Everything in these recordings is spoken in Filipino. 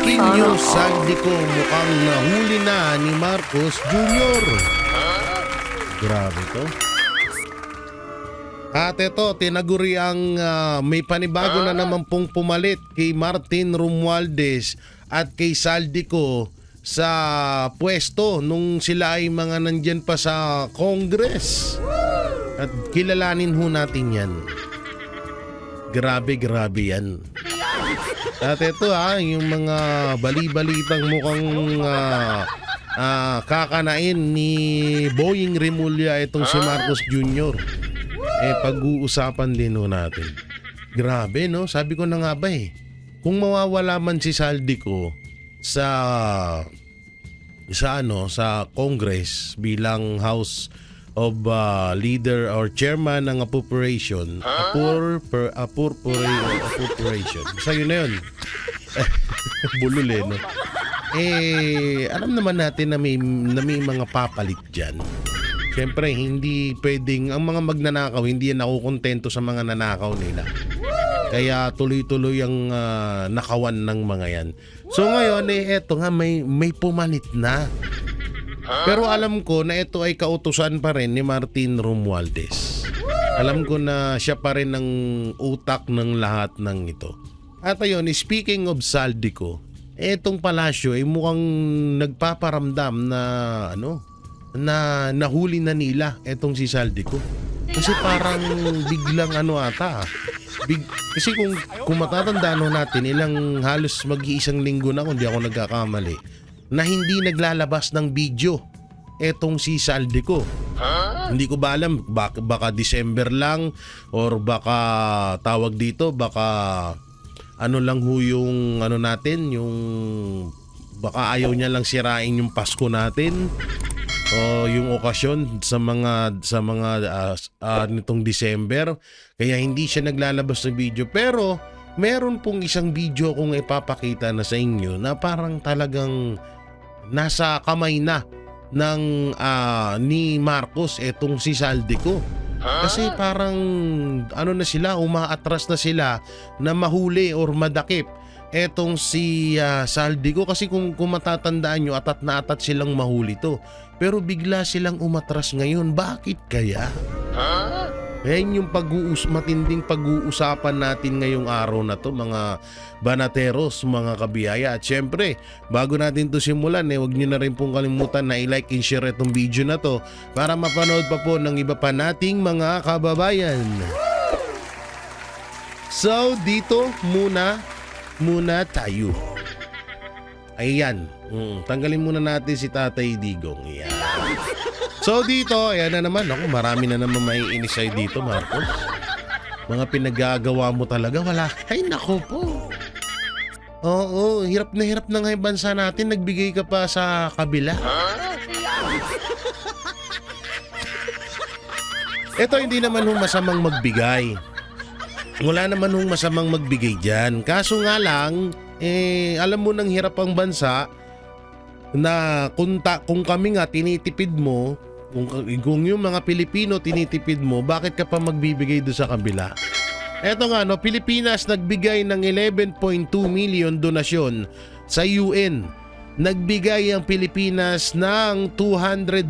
Breaking news, Saldico mukhang nahuli na ni Marcos Jr. Grabe to. At ito, tinaguri ang may panibago na naman pong pumalit kay Martin Romualdez at kay Saldico sa pwesto nung sila ay mga nandyan pa sa Congress. At kilalanin ho natin yan. Grabe yan. At ito yung mga bali-balitang mukhang kakanain ni Boying Remulla itong si Marcos Jr. Pag-uusapan din ho natin. Grabe no, sabi ko na nga ba kung mawawala man si Saldico sa Congress bilang House of Leader or Chairman ng Appropriation, Appropriation. Basta yun na yun. Bulol no? Alam naman natin na may mga papalit dyan. Siyempre, hindi pwedeng, ang mga magnanakaw, hindi yan nakukontento sa mga nanakaw nila. Kaya tuloy-tuloy ang nakawan ng mga yan. So ngayon, eto nga, may pumalit na. Pero alam ko na ito ay kautusan pa rin ni Martin Romualdez. Alam ko na siya pa rin ang utak ng lahat ng ito. At ayun, speaking of Saldico, etong palasyo ay mukhang nagpaparamdam na nahuli na nila etong si Saldico. Kasi parang biglang kasi kung matatandaan natin, halos mag-iisang linggo na kung di ako nagkakamali, na hindi naglalabas ng video etong si Saldico. Hindi ko ba alam, baka December lang or baka tawag dito, baka lang ho yung natin, yung baka ayaw niya lang sirain yung Pasko natin o yung okasyon sa mga nitong December, kaya hindi siya naglalabas ng video. Pero meron pong isang video kung ipapakita na sa inyo na parang talagang nasa kamay na ng ni Marcos etong si Saldico. Kasi parang na sila, umaatras na sila na mahuli or madakip etong si Saldico. Kasi kung matatandaan nyo, atat na atat silang mahuli to. Pero bigla silang umatras ngayon. Bakit kaya? Yan yung matinding pag-uusapan natin ngayong araw na to, mga banateros, mga kabiyaya. At syempre, bago natin to simulan, huwag nyo na rin pong kalimutan na i-like and share itong video na to para mapanood pa po ng iba pa nating mga kababayan. So, dito muna tayo. Ayan. Tanggalin muna natin si Tatay Digong. Ayan. So dito, ayan na naman. Ako, marami na naman maiinis sa'yo dito, Marcos. Mga pinagagawa mo talaga, wala. Ay, nako po. Oo, hirap na nga yung bansa natin. Nagbigay ka pa sa kabila. Ito, hindi naman hong masamang magbigay. Wala naman hong masamang magbigay dyan. Kaso nga lang, alam mo nang hirap ang bansa na kung kami nga tinitipid mo, kung yung mga Pilipino tinitipid mo, bakit ka pa magbibigay doon sa kabila? Eto nga Pilipinas nagbigay ng 11.2 million donasyon sa UN. Nagbigay ang Pilipinas ng $200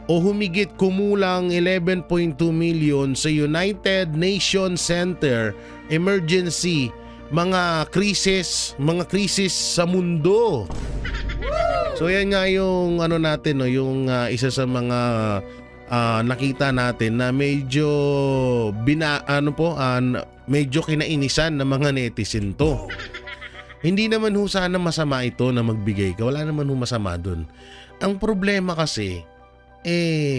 o humigit kumulang 11.2 million sa United Nations Center Emergency mga krisis sa mundo. So yan nga yung natin yung isa sa mga nakita natin na medyo medyo kinainisan ng mga netizen to. Hindi naman ho sana masama ito na magbigay ka. Wala naman ho masama dun. Ang problema kasi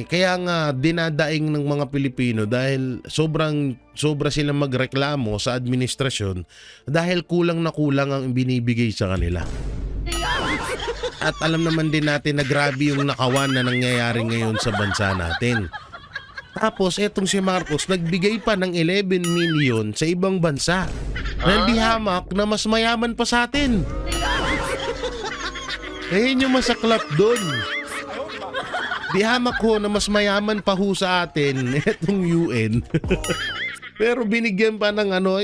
kaya nga dinadaing ng mga Pilipino dahil sobra silang magreklamo sa administrasyon dahil kulang ang binibigay sa kanila. At alam naman din natin na grabe yung nakawan na nangyayari ngayon sa bansa natin. Tapos etong si Marcos nagbigay pa ng 11 million sa ibang bansa na hindi hamak na mas mayaman pa sa atin. Yun yung masaklap doon. Di hamak ho na mas mayaman pa ho sa atin etong UN. Pero binigyan pa ng ano,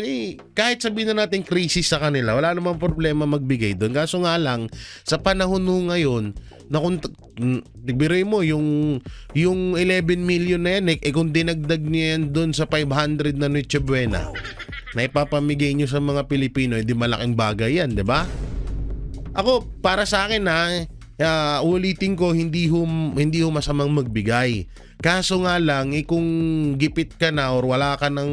kahit sabihin na natin crisis sa kanila, wala namang problema magbigay doon. Kaso nga lang, sa panahon nung ngayon, na kung biro mo yung 11 million na yan, kung dinagdag niyo yan doon sa 500 na Noche Buena, na ipapamigay nyo sa mga Pilipino, di malaking bagay yan, di ba? Ako, para sa akin ulitin ko, hindi ho masamang magbigay. Kaso nga lang, kung gipit ka na or wala ka na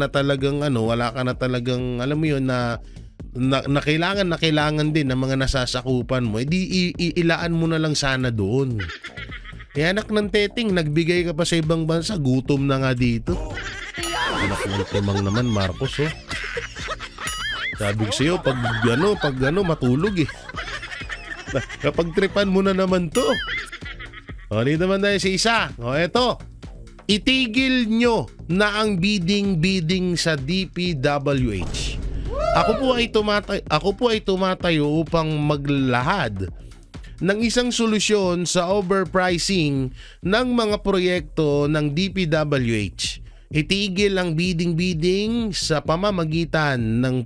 talagang alam mo yun na kailangan din ng mga nasasakupan mo, ilaan mo na lang sana doon. Anak ng teting, nagbigay ka pa sa ibang bansa, gutom na nga dito. Anak ng timang naman, Marcos, oh. Sabi ko sa'yo, pag matulog eh. Kapag tripan mo na naman to. O, dito naman tayo si isa. O, eto. Itigil nyo na ang bidding sa DPWH. Ako po ay tumatayo upang maglahad ng isang solusyon sa overpricing ng mga proyekto ng DPWH. Itigil ang bidding sa pamamagitan ng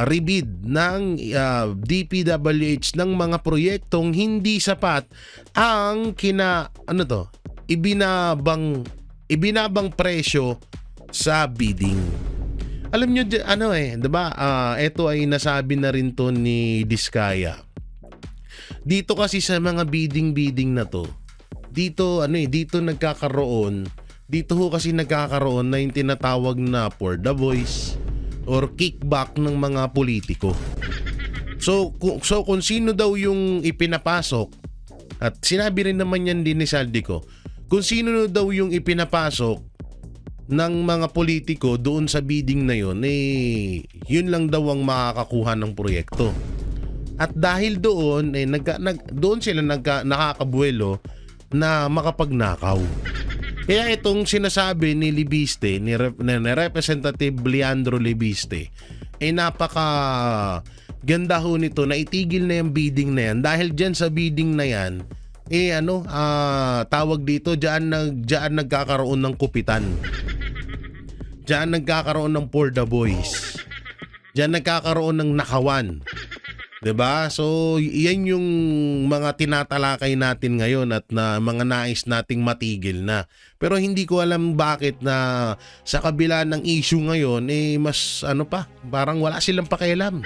rebid ng DPWH ng mga proyektong hindi sapat ang ibinabang presyo sa bidding. Alam nyo, 'di ba? Ito ay nasabi na rin to ni Diskaya. Dito kasi sa mga bidding na to, dito nagkakaroon na yung tinatawag na for the voice or kickback ng mga politiko. So kung sino daw yung ipinapasok, at sinabi rin naman yan din ni Saldico, kung sino daw yung ipinapasok ng mga politiko doon sa bidding na yun, yun lang daw ang makakakuha ng proyekto. At dahil doon, doon sila nakakabuelo na makapagnakaw. Kaya itong sinasabi ni Libiste, ni Representative Leandro Libiste, napaka ganda ho nito na itigil na yung bidding na yan. Dahil dyan sa bidding na yan, tawag dito, dyan nagkakaroon ng kupitan. Dyan nagkakaroon ng for the boys. Dyan nagkakaroon ng nakawan. 'Di ba? So, yan yung mga tinatalakay natin ngayon at na mga nais nating matigil na. Pero hindi ko alam bakit na sa kabila ng issue ngayon, mas parang wala silang pakialam.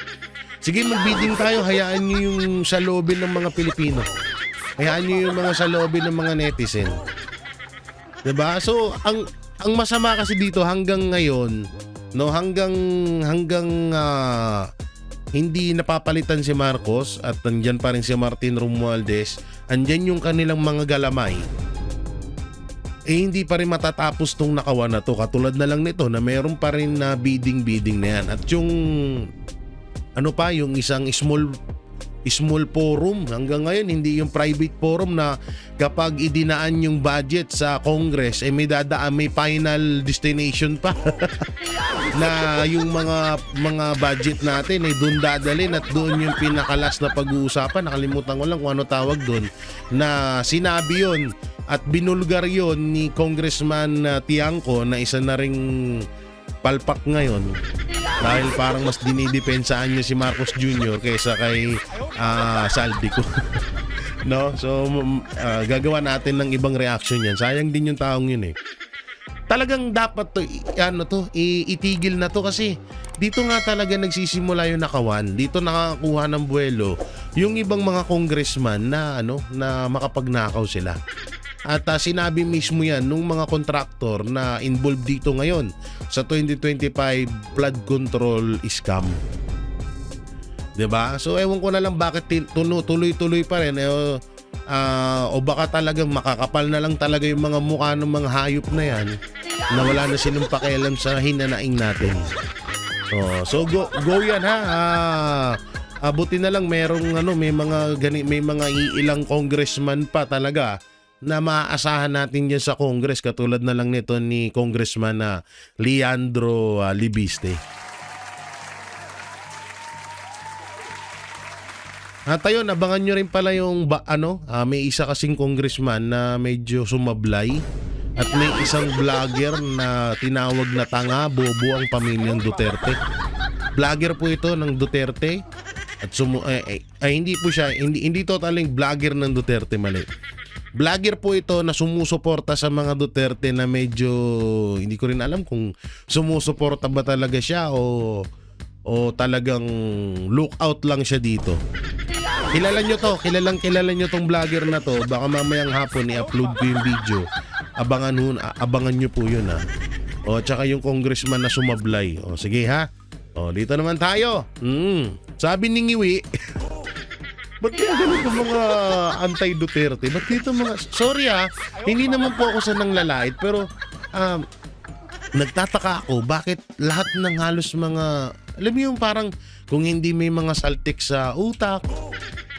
Sige, magbidding tayo, hayaan nyo yung sa loobin ng mga Pilipino. Hayaan nyo yung mga sa loobin ng mga netizen. 'Di ba? So, ang masama kasi dito hanggang ngayon, hanggang hindi napapalitan si Marcos at nandyan pa rin si Martin Romualdez, andyan yung kanilang mga galamay, hindi pa rin matatapos tong nakawan na to. Katulad na lang nito na mayroon pa rin na bidding na yan. At yung yung isang small forum, hanggang ngayon hindi yung private forum na kapag idinaan yung budget sa Congress, may final destination pa. Na yung mga budget natin doon dadalhin at doon yung pinakalas na pag-uusapan. Nakalimutan ko lang kung ano tawag doon, na sinabi yon at binulgar yon ni Congressman Tiangco, na isa na ring palpak ngayon dahil parang mas dinidepensaan niya si Marcos Jr. kaysa kay Saldico. No? So gagawa natin ng ibang reaction yan. Sayang din yung taong yun Talagang dapat itigil na to, kasi dito nga talaga nagsisimula yung nakawan. Dito nakakakuha ng buwelo yung ibang mga congressman na makapagnakaw sila. At sinabi mismo yan nung mga kontraktor na involved dito ngayon sa 2025 flood control scam. 'Di ba? So ewan ko na lang bakit tuloy-tuloy pa rin. O baka talagang makakapal na lang talaga yung mga mukha ng mga hayop na yan na wala na silang pakialam sa hinanaing natin. So go yan abuti na lang merong may mga ilang congressman pa talaga na maaasahan natin dyan sa Congress, katulad na lang nito ni Congressman Leandro Libiste. At ayun, abangan nyo rin pala yung may isa kasing congressman na medyo sumablay At may isang vlogger na tinawag na tanga, bobo ang pamilyang Duterte. Vlogger po ito ng Duterte. At hindi po siya, hindi totaling vlogger ng Duterte, mali. Vlogger po ito na sumusuporta sa mga Duterte na medyo hindi ko rin alam kung sumusuporta ba talaga siya o talagang lookout lang siya dito. Kilala nyo to, kilala nyo tong vlogger na to. Baka mamayang hapon i-upload ko yung video. Abangan nyo po yun ha. O tsaka yung congressman na sumablay. O sige ha. O dito naman tayo. Sabi ni Ngiwi, ba't kaya ganun yung mga anti-Duterte? Ba't dito mga... Sorry ha, hindi naman po ako sa nanglalait, pero nagtataka ako bakit lahat ng halos mga... Alam mo yung parang kung hindi may mga saltik sa utak,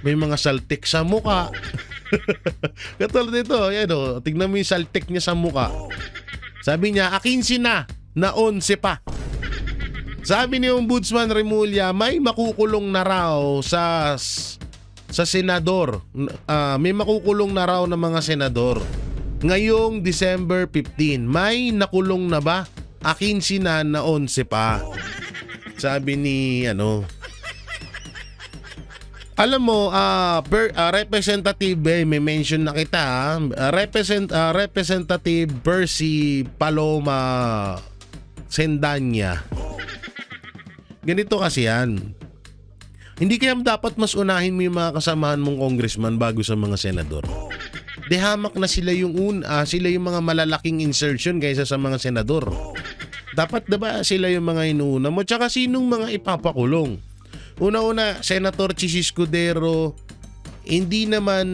may mga saltik sa muka. Katulad nito, yan o, tignan mo yung saltik niya sa muka. Sabi niya, 15 na 11 pa. Sabi ni Ombudsman Remulla, may makukulong na raw sa senador. May makukulong na raw ng mga senador. Ngayong December 15, may nakulong na ba? 15 na 11 pa. Sabi ni alam mo, Representative, may mention na kita, Representative Percy Paloma Sendanya. Ganito kasi yan. Hindi kaya dapat mas unahin mo yung mga kasamahan mong congressman bago sa mga senador. Hamak na sila yung sila yung mga malalaking insertion kaysa sa mga senador. Dapat diba sila yung mga inuuna mo? Tsaka sinong mga ipapakulong? Una-una, Senator Chis Escudero, hindi naman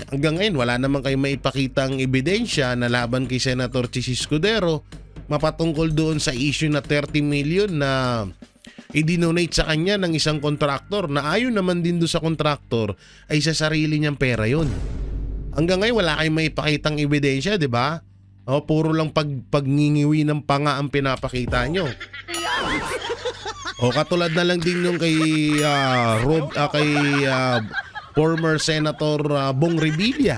hanggang ngayon wala naman kayong maipakitang ebidensya na laban kay Senator Chis Escudero mapatungkol doon sa issue na 30 million na i-donate sa kanya ng isang kontraktor na ayon naman din doon sa kontraktor ay sa sarili niyang pera yun. Hanggang ngayon wala kayong maipakitang ebidensya, di ba? O, puro lang pagngingiwi ng panga ang pinapakita nyo. O katulad na lang din yung kay former Senator Bong Revilla.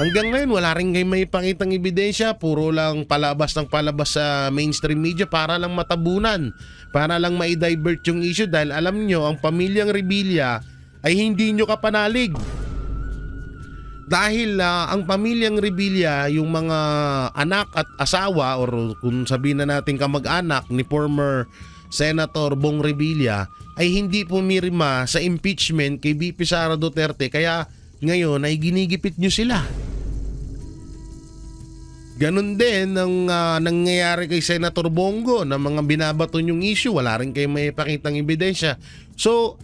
Hanggang ngayon wala rin kayong maipakitang ebidensya, puro lang palabas ng palabas sa mainstream media para lang matabunan, para lang ma-divert yung issue dahil alam nyo ang pamilyang Revilla ay hindi nyo kapanalig. Dahil ang pamilyang Revilla, yung mga anak at asawa or kung sabihin na natin kamag-anak ni former Senator Bong Revilla ay hindi pumirma sa impeachment kay VP Sara Duterte kaya ngayon ay ginigipit nyo sila. Ganon din ang nangyayari kay Senator Bongo na mga binabato yung issue, wala rin kayo may pakitang ebidensya. So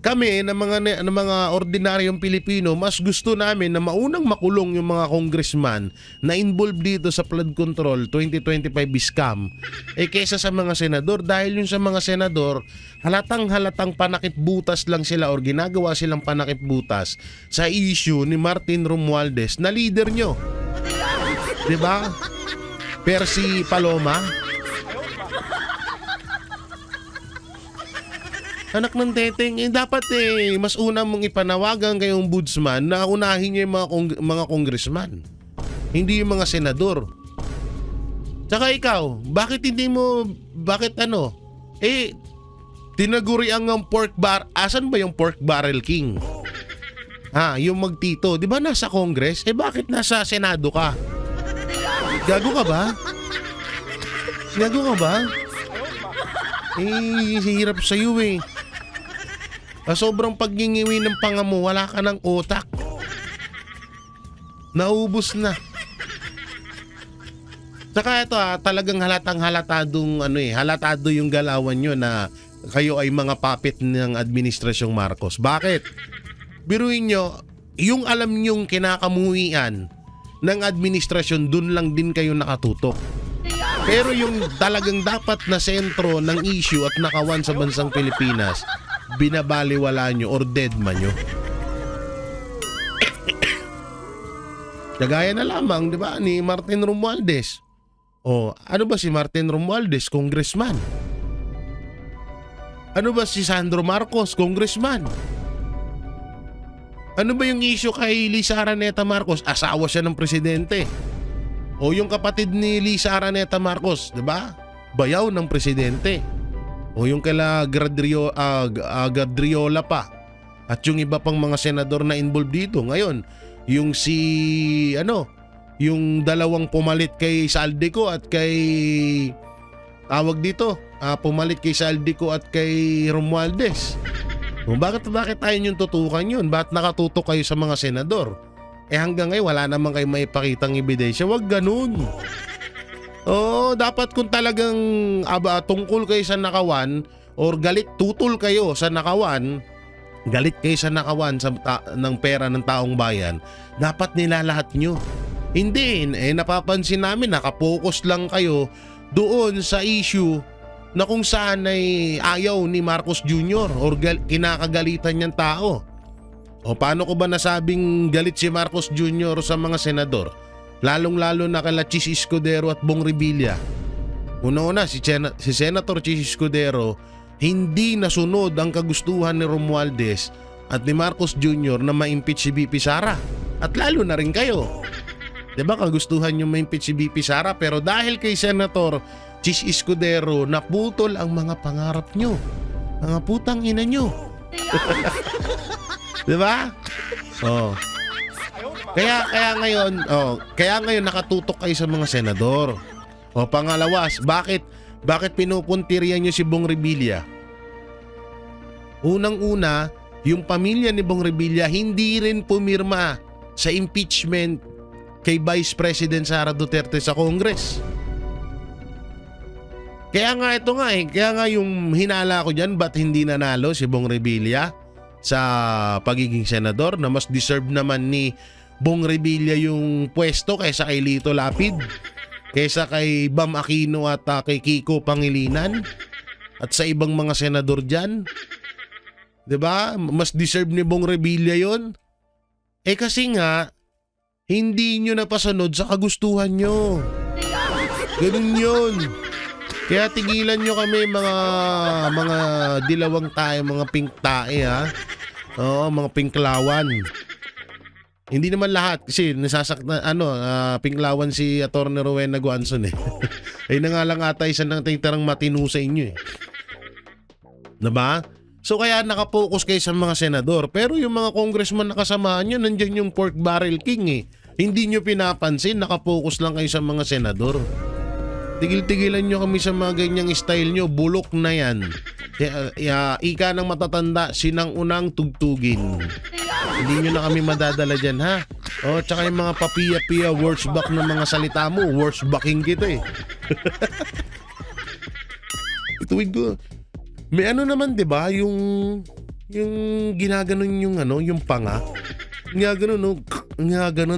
kami na mga ordinaryong Pilipino, mas gusto namin na maunang makulong yung mga congressman na involved dito sa flood control 2025 scam kaysa sa mga senador, dahil yung sa mga senador halatang panakip butas lang sila or ginagawa silang panakip butas sa issue ni Martin Romualdez na leader nyo. Diba? Percy Paloma, anak ng teteng, dapat mas una mong ipanawagan kay Ombudsman na unahin niya yung mga congressman, hindi yung mga senador. Tsaka ikaw, bakit tinaguri ang pork bar, asan ba yung pork barrel king? Yung magtito, di ba nasa Congress? Bakit nasa Senado ka? Gago ka ba? Hirap sa'yo sobrang paggingiwi ng panga mo, wala ka ng utak. Naubos na. Saka ito talagang halatado yung galawan nyo na kayo ay mga puppet ng Administrasyong Marcos. Bakit? Biruin nyo, yung alam nyong kinakamuhian ng administrasyon, dun lang din kayo nakatutok. Pero yung talagang dapat na sentro ng issue at nakawan sa bansang Pilipinas, binabaliwala nyo or deadman nyo. Kagaya na lamang, di ba, ni Martin Romualdez. Ano ba si Martin Romualdez? Congressman. Ano ba si Sandro Marcos? Congressman. Ano ba yung issue kay Liza Araneta Marcos? Asawa siya ng presidente. O yung kapatid ni Lisa Araneta Marcos, 'di ba? Bayaw ng presidente. O yung kala Gadriola pa. At yung iba pang mga senador na involved dito. Ngayon, yung yung dalawang pumalit kay Saldico at kay pumalit kay Saldico at kay Romualdez. O bakit tayo yung tutukan yun? Bakit nakatutok kayo sa mga senador? Hanggang ngayon wala naman kayo maipakitang ebidensya. Wag ganun. Dapat kung talagang tungkol kayo sa nakawan or tutol kayo sa nakawan, galit kayo sa nakawan ng pera ng taong bayan, dapat nilalahat nyo. Hindi, napapansin namin nakapokus lang kayo doon sa issue na kung saan ay ayaw ni Marcos Jr. or kinakagalitan niyang tao. O paano ko ba nasabing galit si Marcos Jr. sa mga senador? Lalong-lalo na kala Chis Escudero at Bong Revilla. Una-una, si Senator Chis Escudero hindi nasunod ang kagustuhan ni Romualdez at ni Marcos Jr. na ma-impeach si BP Sara. At lalo na rin kayo. Diba kagustuhan nyo ma-impeach si BP Sara, pero dahil kay Senator Chis Escudero naputol ang mga pangarap nyo. Mga putang ina nyo. Diba? Kaya ngayon nakatutok kayo sa mga senador. Pangalawas, bakit pinupuntiryan nyo si Bong Revilla? Unang-una, yung pamilya ni Bong Revilla hindi rin pumirma sa impeachment kay Vice President Sara Duterte sa Congress. Kaya nga yung hinala ko dyan, ba't hindi nanalo si Bong Revilla sa pagiging senador, na mas deserve naman ni Bong Revilla yung pwesto kaysa kay Lito Lapid, kaysa kay Bam Aquino at kay Kiko Pangilinan at sa ibang mga senador dyan. 'Di ba? Mas deserve ni Bong Revilla yon. Kasi nga hindi nyo napasunod sa kagustuhan nyo. Ganun yun. Kaya tigilan nyo kami mga dilawang tae, mga pink tae ha. Mga pinklawan. Hindi naman lahat kasi pinklawan si Atty. Rowena Guanzon eh. Ay na nga lang ata isa ng tingtarang matino sa inyo eh. Diba? So kaya nakapokus kayo sa mga senador, pero yung mga congressman na kasamahan nyo, nandyan yung pork barrel king eh. Hindi nyo pinapansin, nakapokus lang kayo sa mga senador. Tigil-tigilan nyo kami sa mga ganyang style nyo, bulok na yan. Ika ng matatanda, sinang-unang tugtugin. Hindi nyo na kami madadala dyan ha. Tsaka yung mga papiya-piya words back ng mga salita mo, words backing kita eh. Ituwid ko. May naman 'di ba yung ginaganon yung panga. Ginaganon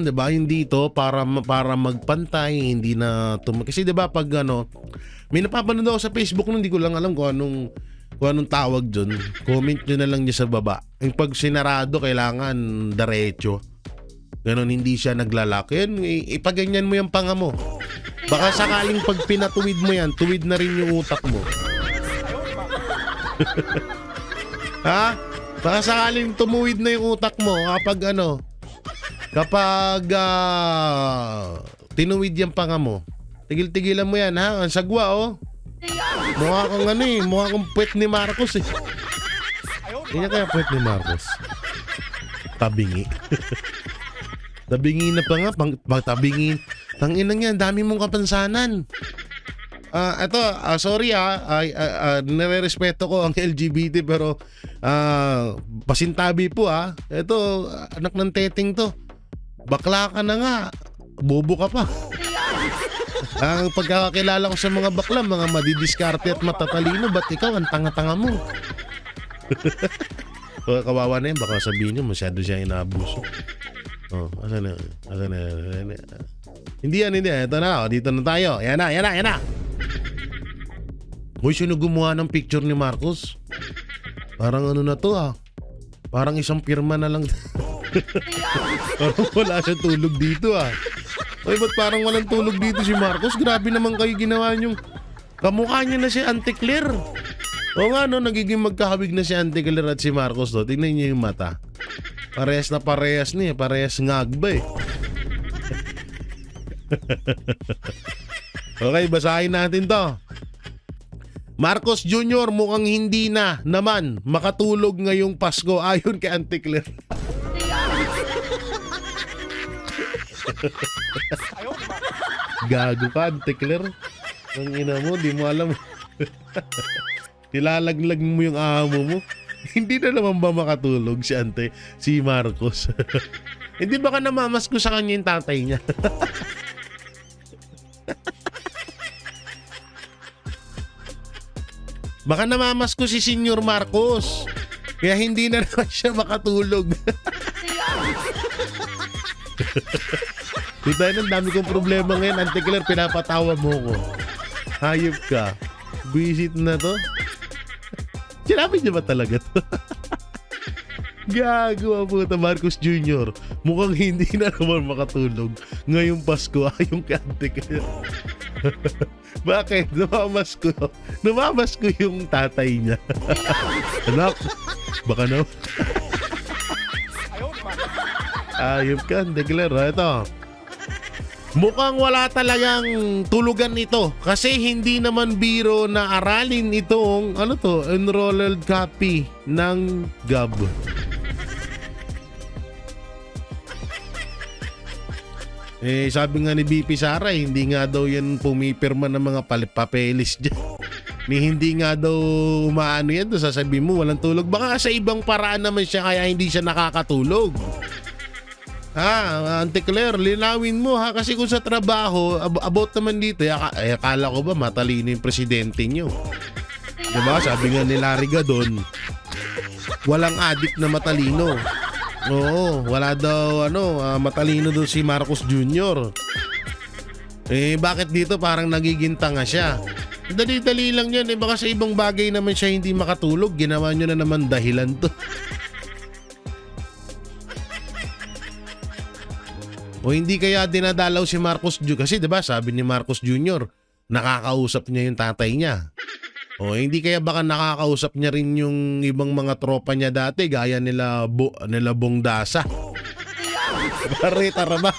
'di ba? Hindi ito para magpantay, hindi na kasi 'di ba pag may napapanood ako sa Facebook hindi ko lang alam kung anong tawag doon. Comment nyo na lang niya sa baba. Yung pag sinarado kailangan diretso. Ganon, hindi siya naglalaki. Yan, ipaganyan mo yung panga mo. Baka sakaling pag pinatuwid mo yan, tuwid na rin yung utak mo. Ha? Baka sakaling tumuwid na yung utak mo kapag tinuwid yung panga mo. Tigil-tigilan mo yan ha. Ang sagwa mukha kang mukha kang puwet ni Marcos eh. Hindi niya kaya puwet ni Marcos. Tabingi. Tabingi na pa nga, tabingi. Tangina niya, dami mong kapansanan. Sorry nire-respeto ko ang LGBT pero pasintabi po Ito, anak ng teteng to. Bakla ka na nga. Bobo ka pa. Ang pagkakakilala ko sa mga bakla, mga madidiskarte at matatalino, ba't ikaw ang tanga-tanga mo? Kawawa na yun, baka sabihin nyo masyado siya inaabuso. Asan na? Hindi yan. Ito na, dito na tayo. Yan na. Uy, sino gumawa ng picture ni Marcos? Parang na to Parang isang pirma na lang. Parang wala siya tulog dito Uy, ba't parang walang tulog dito si Marcos? Grabe naman kayo ginawa niyong kamukha niya na si Auntie Claire. O nga nagiging magkahawig na si Auntie Claire at si Marcos Tingnan niyo yung mata. Parehas na parehas niya. Parehas ngagba eh. Okay, basahin natin to. Marcos Jr. mukhang hindi na naman makatulog ngayong Pasko ayon kay Auntie Claire. Gago ka, Auntie Claire. Ang ina mo, di mo alam. Nilalaglag mo yung amo mo. Hindi na naman ba makatulog si Marcos? Hindi baka namamas ko sa kanya yung tatay niya. Baka namamas ko si Senior Marcos. Kaya hindi na naman siya makatulog. Diba yun, ang dami kong problema ngayon. Auntie Claire, pinapatawa mo ko. Hayop ka. Visit na to. Sinabi niya ba talaga to? Gago ang puta, Marcos Jr. Mukhang hindi na naman makatulog ngayong Pasko ayon kay Auntie Claire. Bakit? Namamas ko yung tatay niya. Anak, baka na. Ayop ka, Auntie Claire. Ito. Mukhang wala talagang tulugan ito kasi hindi naman biro na aralin itong enrolled copy ng GAB. Sabi nga ni BP Sara, hindi nga daw yan pumipirma ng mga papeles dyan. Hindi nga daw umaano yan, sasabihin mo walang tulog. Baka sa ibang paraan naman siya kaya hindi siya nakakatulog. Auntie Claire, linawin mo ha, kasi kung sa trabaho, about naman dito, akala ko ba matalino yung presidente nyo? Diba? Sabi nga ni Larry Gadon, walang adik na matalino. Oo, wala daw matalino doon si Marcos Jr. Bakit dito parang nagiging tanga siya? Dali-dali lang yan, baka sa ibang bagay naman siya hindi makatulog, ginawa nyo na naman dahilan to. O hindi kaya dinadalaw si Marcos Jr. Kasi diba sabi ni Marcos Jr. nakakausap niya yung tatay niya. O hindi kaya baka nakakausap niya rin yung ibang mga tropa niya dati gaya nila Bong Dasa. Pare, tara ba?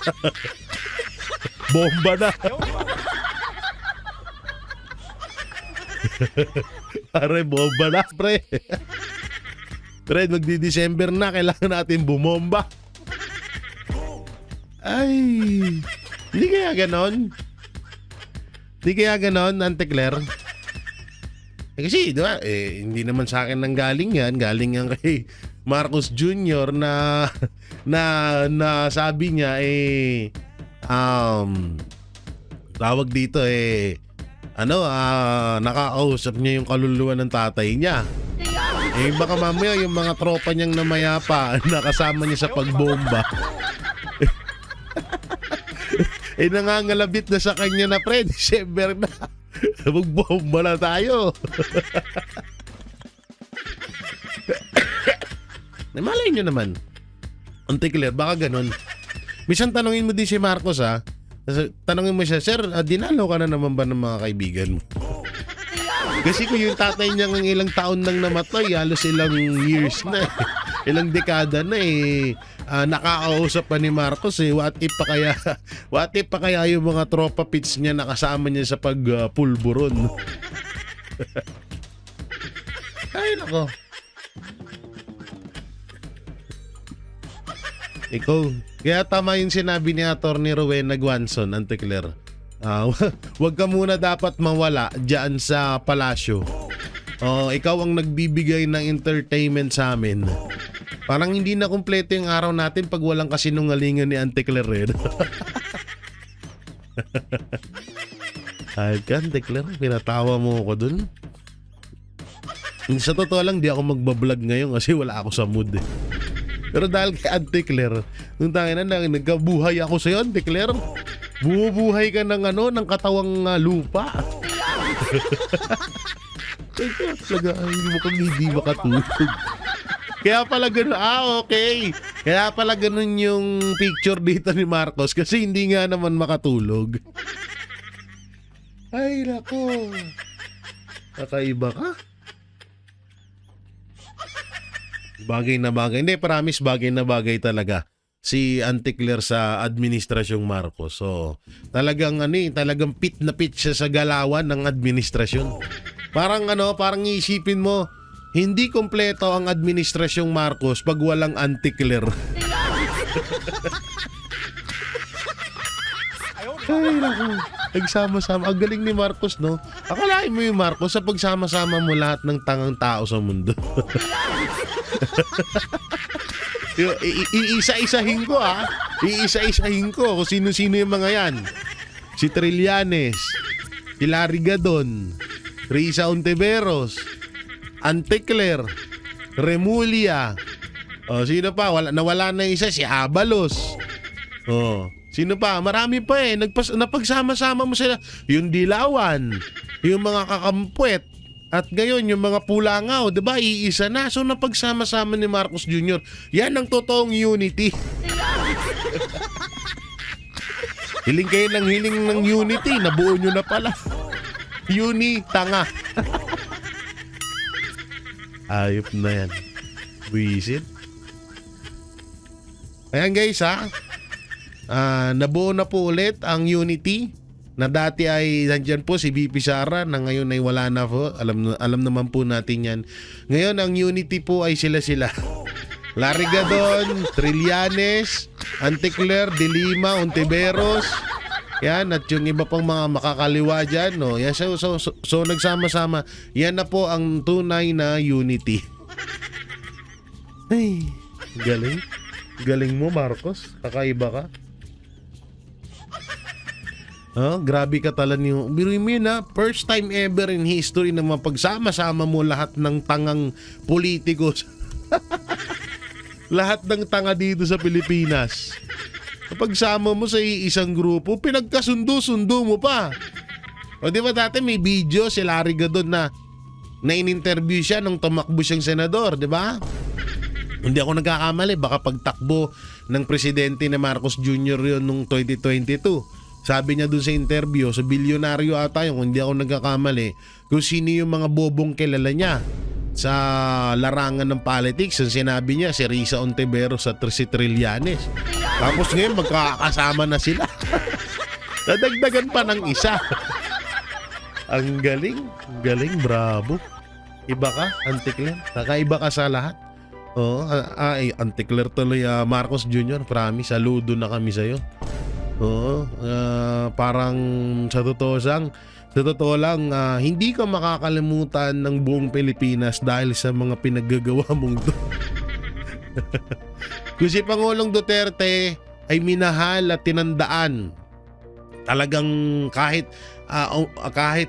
Bomba na. Pare, bomba na, pre. Pre, magdi-December na, kailangan natin bumomba. Ay, hindi kaya ganon? Hindi kaya ganon, Auntie Claire? Kasi, diba, hindi naman sa akin nang galing yan. Galing yan kay Marcos Jr. na sabi niya, tawag dito, nakakausap niya yung kaluluwa ng tatay niya. Baka mamaya yung mga tropa niyang namayapa nakasama niya sa pagbomba. Nangangalabit na sa kanya na, pre, December na. Magbomba na tayo. Malay nyo naman, Auntie Claire, baka ganun. Minsan tanongin mo din si Marcos ha. Tanongin mo siya, sir, dinalo ka na naman ba ng mga kaibigan mo? Kasi kung yung tatay niya ng ilang taon nang namatay, halos ilang years na ilang dekada na nakakausap pa ni Marcos what if pa kaya yung mga tropa pits niya nakasama niya sa pulburon. Ay nako. Ikaw, kaya tama yung sinabi ni Atty. Rowena Guanzon, Auntie Claire. Wag ka muna dapat mawala diyan sa palasyo. Ikaw ang nagbibigay ng entertainment sa amin. Parang hindi na kumpleto yung araw natin pag walang kasinungalingan ni Auntie Claire. Ay, Auntie Claire, pinatawa mo ako dun. Sa totoo lang, di ako magbablog ngayon kasi wala ako sa mood Pero dahil kay Auntie Claire, nung tangin na nagkabuhay ako sa'yo, Auntie Claire. Bumubuhay ka ng ng katawang lupa. Talaga, hindi makatulog. Kaya pala ganun, okay. Kaya pala ganun yung picture dito ni Marcos kasi hindi nga naman makatulog. Ay, nako. Kakaiba ka? Bagay na bagay. Hindi, promise, bagay na bagay talaga. si Anticler sa administrasyong Marcos. So, talagang talagang pit na pit siya sa galawan ng administrasyon. Parang iisipin mo, hindi kompleto ang administrasyong Marcos pag walang Anticler. Ay, naku. Nagsama-sama. Ang galing ni Marcos, no? Akalain mo yung Marcos sa pagsama-sama mo lahat ng tangang tao sa mundo. Iisa-isahin ko, Iisa-isahin ko kung sino-sino yung mga yan. Si Trillanes, si Larry Gadon, Risa Ontiveros, Anticler, Remulla. Sino pa? Nawala na isa, si Abalos. Sino pa? Marami pa napagsama-sama mo sila. Yung Dilawan, yung mga Kakampwet, at ngayon yung mga Pulangaw, 'di ba? Iisa na. So napagsama-sama ni Marcos Jr. Yan ang totoong unity. Hiling kayo ng hiling ng unity, nabuo nyo na pala. Tanga. Ayop na yan. Buisit. Ayan guys, nabuo na po ulit ang unity na dati ay nandyan po si VP Sara na ngayon ay wala na po. Alam naman po natin yan. Ngayon ang unity po ay sila-sila. Larry Gadon, Trillanes, Anticler, De Lima, Ontiveros. Yan, at yung iba pang mga makakaliwa dyan. No? Yan, so nagsama-sama. Yan na po ang tunay na unity. Ay, galing. Galing mo, Marcos. Kakaiba ka. Grabe ka talaga niyo. Biruin mo yun, first time ever in history na mapagsama-sama mo lahat ng tangang politikos. Lahat ng tanga dito sa Pilipinas. Pagsama mo sa isang grupo, pinagkasundo-sundo mo pa. O di ba dati may video si Larry Gadon na in-interview siya nung tumakbo siyang senador, di ba? Hindi ako nagkakamali, baka pagtakbo ng presidente na Marcos Jr. yun nung 2022. Sabi niya dun sa interview, sa bilyonaryo ata yung hindi ako nagkakamali, kung sino yung mga bobong kilala niya sa larangan ng politics. Ang sinabi niya, si Risa Ontiveros at si Trillanes. Tapos ngayon, magkakasama na sila. Nadagdagan pa ng isa. Ang galing. Galing, bravo. Iba ka, Anticler. Kakaiba ka sa lahat. Anticler tuloy, Marcos Jr. Promise, saludo na kami sa'yo. Parang sa totoo lang, hindi ka makakalimutan ng buong Pilipinas dahil sa mga pinaggagawa mong doon. Kung si Pangulong Duterte ay minahal at tinandaan, talagang kahit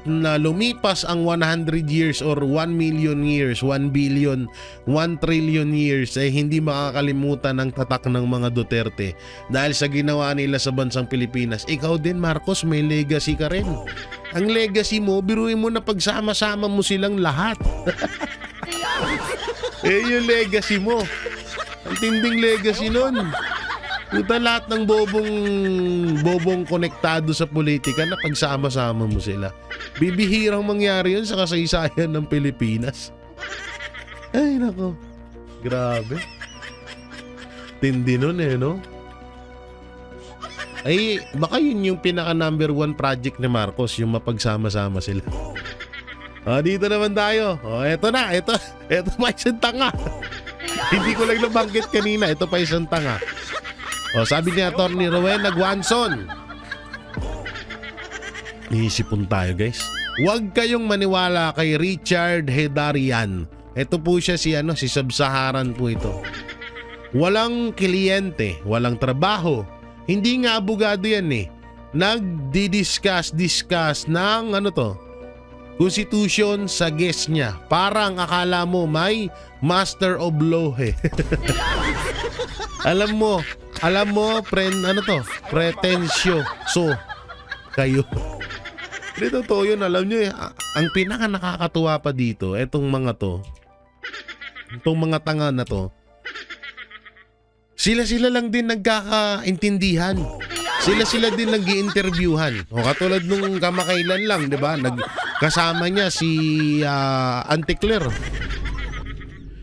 na lumipas ang 100 years or 1 million years, 1 billion, 1 trillion years, ay hindi makakalimutan ang tatak ng mga Duterte dahil sa ginawa nila sa bansang Pilipinas. Ikaw din, Marcos, may legacy ka rin. Ang legacy mo, biruin mo na pagsama-sama mo silang lahat. Yung legacy mo. Ang tinding legacy nun. Puta, lahat ng bobong konektado sa politika na pagsama-sama mo sila. Bibihirang mangyari yun sa kasaysayan ng Pilipinas. Ay, nako. Grabe. Tindi nun no? Ay, baka yun yung pinaka number 1 project ni Marcos, yung mapagsama-sama sila. Dito naman tayo. Eto na. Ito pa isang tanga. Hindi ko lang nabanggit kanina. Ito pa isang tanga. Sabi niya, Atty. Rowena Guanzon. Iisipon tayo, guys. Huwag kayong maniwala kay Richard Hedarian. Ito po siya si Sub-Saharan po ito. Walang kliyente, walang trabaho. Hindi nga abogado yan Nagdi-discuss ng Constitution sa guest niya. Parang akala mo may Master of Law Alam mo, friend, pretensyo. So, kayo. Dito to yun, alam nyo ang pinaka nakakatuwa pa dito, itong mga tanga na to, sila lang din nagkakaintindihan. Sila din nag-i-interviewhan. Katulad nung kamakailan lang, di ba? Kasama niya si Anticler.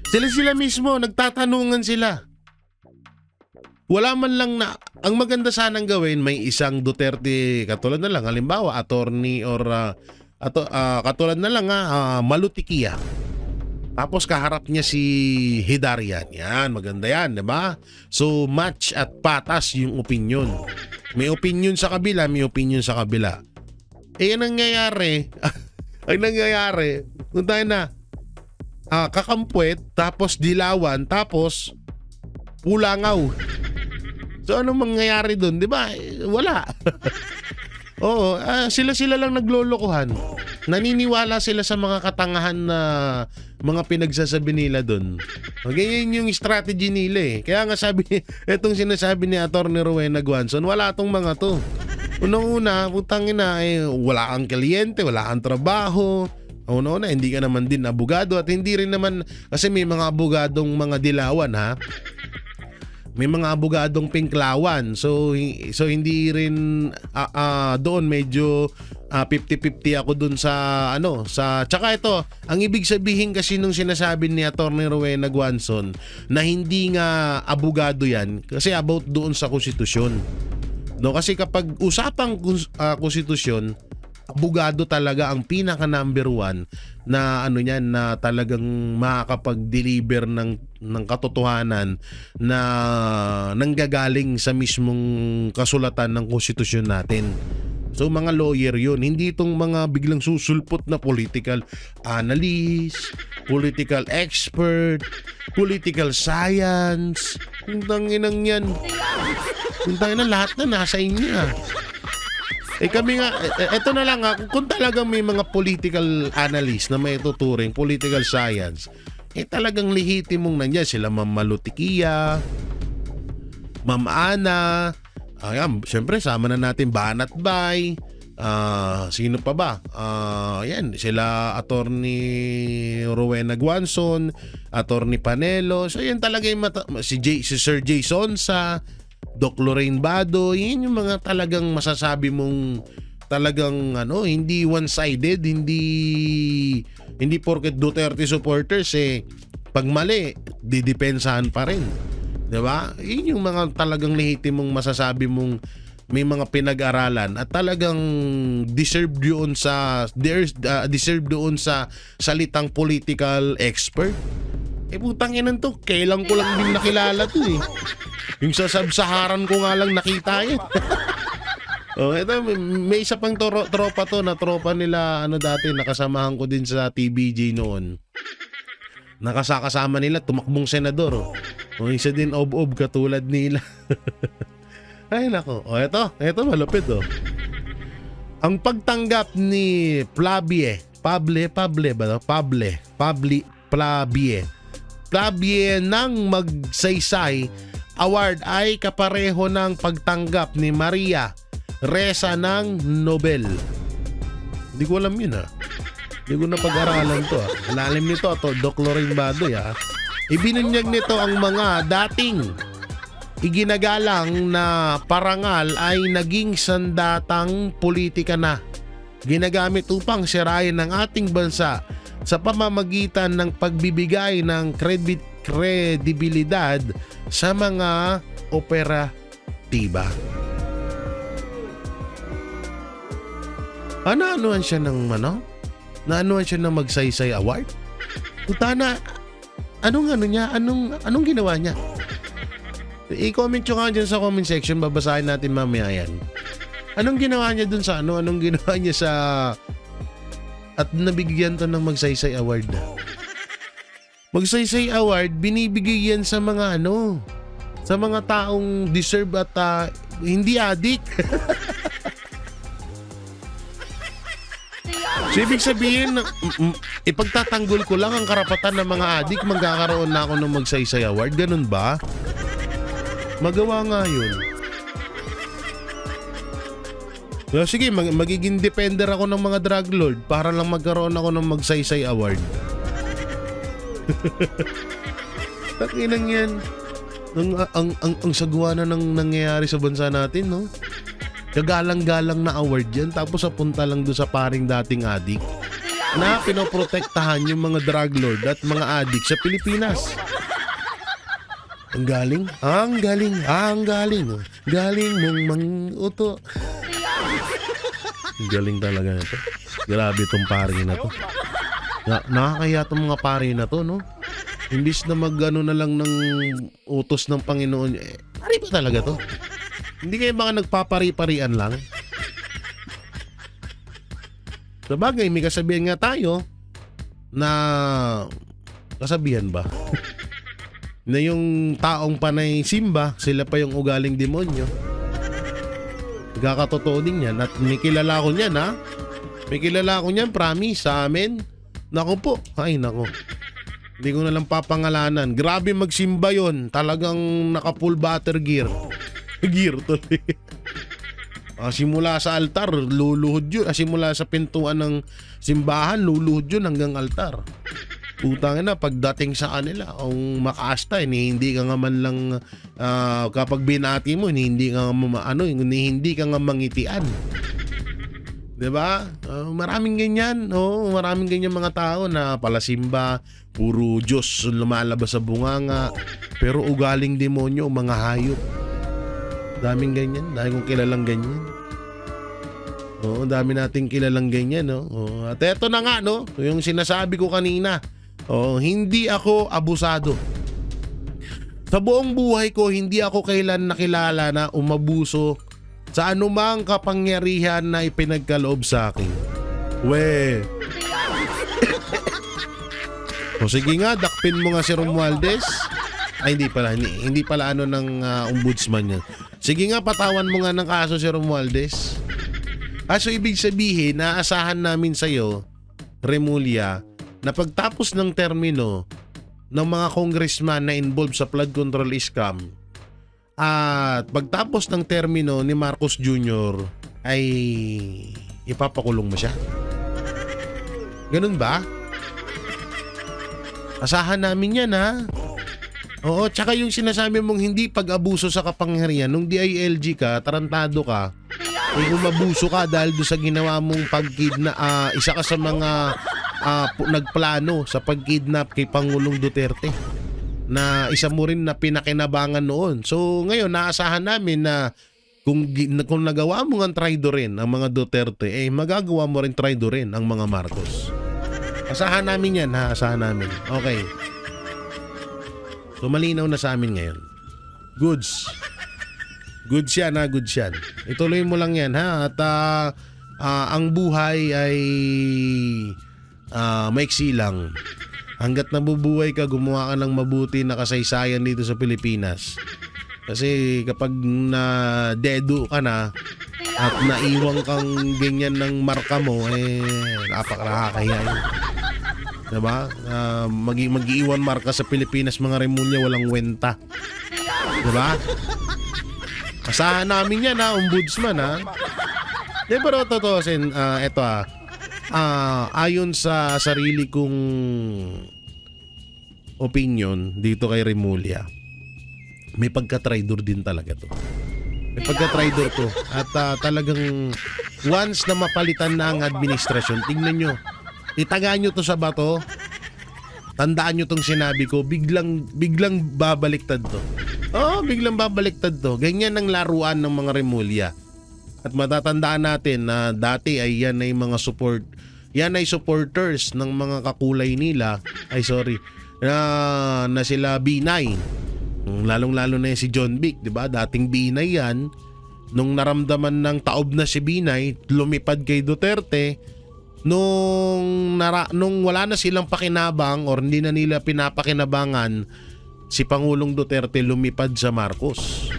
Sila mismo, nagtatanungan sila. Wala man lang na, ang maganda sanang gawin, may isang Duterte katulad na lang, halimbawa, attorney or katulad na lang Malutikia. Tapos kaharap niya si Hidarian. Yan, maganda yan, di ba? So, match at patas yung opinion. May opinion sa kabila, may opinion sa kabila. Ang nangyayari, kung tayo na, kakampwet, tapos dilawan, tapos pulangaw. So anong mangyayari doon, 'di ba? Wala. Oo, sila lang naglolokohan. Naniniwala sila sa mga katangahan na mga pinagsasabi nila doon. Ganyan yung strategy nila eh. Kaya nga sabi, etong sinasabi ni Atty. Rowena Guanzon, wala tong mga to. Unang-una, putangin na wala kang kliyente, wala kang trabaho. Una-una, hindi ka naman din abogado at hindi rin naman, kasi may mga abogadong mga dilawan ha. May mga abogadong pinklawan. So hindi rin doon medyo 50-50 ako doon sa tsaka ito, ang ibig sabihin kasi nung sinasabi ni Atty. Rowena Guanzon na hindi nga abogado yan kasi about doon sa konstitusyon. No, kasi kapag usapang konstitusyon, abogado talaga ang pinaka number one na niyan na talagang makakapag-deliver ng katotohanan na nanggagaling sa mismong kasulatan ng konstitusyon natin. So mga lawyer yun, hindi itong mga biglang susulpot na political analyst, political expert, political science. Kung tanginang yan, kung tanginang lahat na nasa inyo kami nga, eto na lang kung talagang may mga political analyst na may tuturing, political science, talagang lehitimong nandiyan sila Ma'am Malutikia, Ma'am Ana, syempre sama na natin Banat Bay, sino pa ba? Yan, sila Atty. Rowena Guanzon, Atty. Panelo, so yan talaga yung si Sir Jay Sonsa, Doc Lorraine Bado, yun yung mga talagang masasabi mong talagang hindi one-sided, hindi porket Duterte supporters pag mali, didepensahan pa rin. 'Di ba? Yun yung mga talagang lehitimong masasabi mong may mga pinag-aralan at talagang deserve doon sa salitang political expert. Putang inan to, kailan ko lang din nakilala to Yung sa Sub-Saharan ko nga lang nakita yan. Ito, may isa pang tropa to na tropa nila dati, nakasamahan ko din sa TBJ noon. Nakasama nila, tumakbong senador. Isa din ob-ob katulad nila. Ay nako, ito malupit Ang pagtanggap ni Plavie ng Magsaysay Award ay kapareho ng pagtanggap ni Maria Ressa ng Nobel. Hindi ko alam yun Hindi ko na pag-aralan to Alalim nito Doc Lorraine Badoy Ibinunyag nito ang mga dating iginagalang na parangal ay naging sandatang politika na. Ginagamit upang sirain ang ating bansa sa pamamagitan ng pagbibigay ng kredibilidad sa mga operatiba. Naanuhan siya ng Naanuhan siya ng Magsaysay Award? Putana, anong ginawa niya? I-comment nyo nga dyan sa comment section, babasahin natin mamaya yan. Anong ginawa niya dun sa Anong ginawa niya sa at nabigyan to ng Magsaysay Award Magsaysay Award, binibigay yan sa mga sa mga taong deserve at hindi addict. So ibig sabihin, ipagtatanggol ko lang ang karapatan ng mga addict, magkakaroon na ako ng Magsaysay Award, ganun ba? Magawa nga yun. So, sige, magiging defender ako ng mga drug lord para lang magkaroon ako ng Magsaysay Award. Takinang yan. Ang sagwa na ng nangyayari sa bansa natin, no? Kagalang-galang na award yan, tapos apunta lang doon sa paring dating adik na pinoprotektahan yung mga drug lord at mga adik sa Pilipinas. Ang galing. Ang galing. Ang galing. Galing mong manguto. Ang galing talaga nito. Grabe itong pari na to. Nakakaya itong mga pari na to, no? Imbis na mag-ano na lang ng utos ng Panginoon. Pari pa talaga to. Hindi kayo baka nagpapari-parian lang? Sabagay, may kasabihan nga tayo na kasabihan ba? Na yung taong panay simba, sila pa yung ugaling demonyo. Nagkakatotoo din yan. At may kilala ko niyan, ha? May kilala ko niyan, promise, sa amin. Naku po. Ay, naku. Hindi ko na lang papangalanan. Grabe magsimba yon. Talagang naka-full butter gear. Gear tuloy. Simula sa altar, luluhod yun. Simula sa pintuan ng simbahan, luluhod yun hanggang altar. Putang na, pagdating sa kanila, ang makaasta, hindi ka nga man lang, kapag binati mo, hindi ka nga mangitian. Diba? Maraming ganyan. Maraming ganyan mga tao na palasimba, puro Diyos lumalabas sa bunganga, pero ugaling demonyo, mga hayop. Daming ganyan. Dahil kong kilalang ganyan. Dami nating kilalang ganyan, no? At eto na nga, no? Yung sinasabi ko kanina. Hindi ako abusado. Sa buong buhay ko, hindi ako kailan nakilala na umabuso sa anumang kapangyarihan na ipinagkaloob sa akin. Sige nga, dakpin mo nga si Romualdez. Ay, hindi pala ano ng ombudsman yan. Sige nga, patawan mo nga ng kaso si Romualdez. So ibig sabihin, naasahan namin sa'yo, Remulla, na pagtapos ng termino ng mga congressman na involved sa flood control scam at pagtapos ng termino ni Marcos Jr. ay ipapakulong mo siya. Ganun ba? Asahan namin yan, ha? Oo, tsaka yung sinasabi mong hindi pag-abuso sa kapangyarihan, nung DILG ka, tarantado ka, umabuso ka dahil doon sa ginawa mong isa ka sa mga nagplano sa pagkidnap kay Pangulong Duterte na isa mo rin na pinakinabangan noon. So ngayon naasahan namin na kung nagawa mo ng traidorin ang mga Duterte, magagawa mo rin traidorin ang mga Marcos. Asahan namin yan, ha? Asahan namin. Okay. So malinaw na sa amin ngayon. Goods. Goods yan, ha? Goods yan. Ituloy mo lang yan, ha? At ang buhay ay maiksi lang. Hanggat nabubuhay ka, gumawa ka ng mabuti na kasaysayan dito sa Pilipinas. Kasi kapag na-dedo ka na at naiwang kang ganyan ng marka mo, napakakakahiya yun. Diba? Mag-iwan marka sa Pilipinas, mga Remulla, walang wenta. Diba? Asahan namin yan, ha, ombudsman, ha. Pero totoo, eto, ayon sa sarili kong opinion dito kay Remulla, may pagka-traitor din talaga to. May pagka-traitor to. At talagang once na mapalitan na ang administrasyon, tingnan nyo, itaga nyo to sa bato, tandaan nyo tong sinabi ko, biglang babaliktad to. Biglang babaliktad to. Ganyan ang laruan ng mga Remulla. At matatandaan natin na dati ay yan ay mga supporters ng mga kakulay nila, na sila Binay. Lalong-lalo na si John Vic, 'di ba? Dating Binay yan. Nung naramdaman ng taob na si Binay, lumipad kay Duterte. Nung wala na silang pakinabang or hindi na nila pinapakinabangan, si Pangulong Duterte lumipad sa Marcos.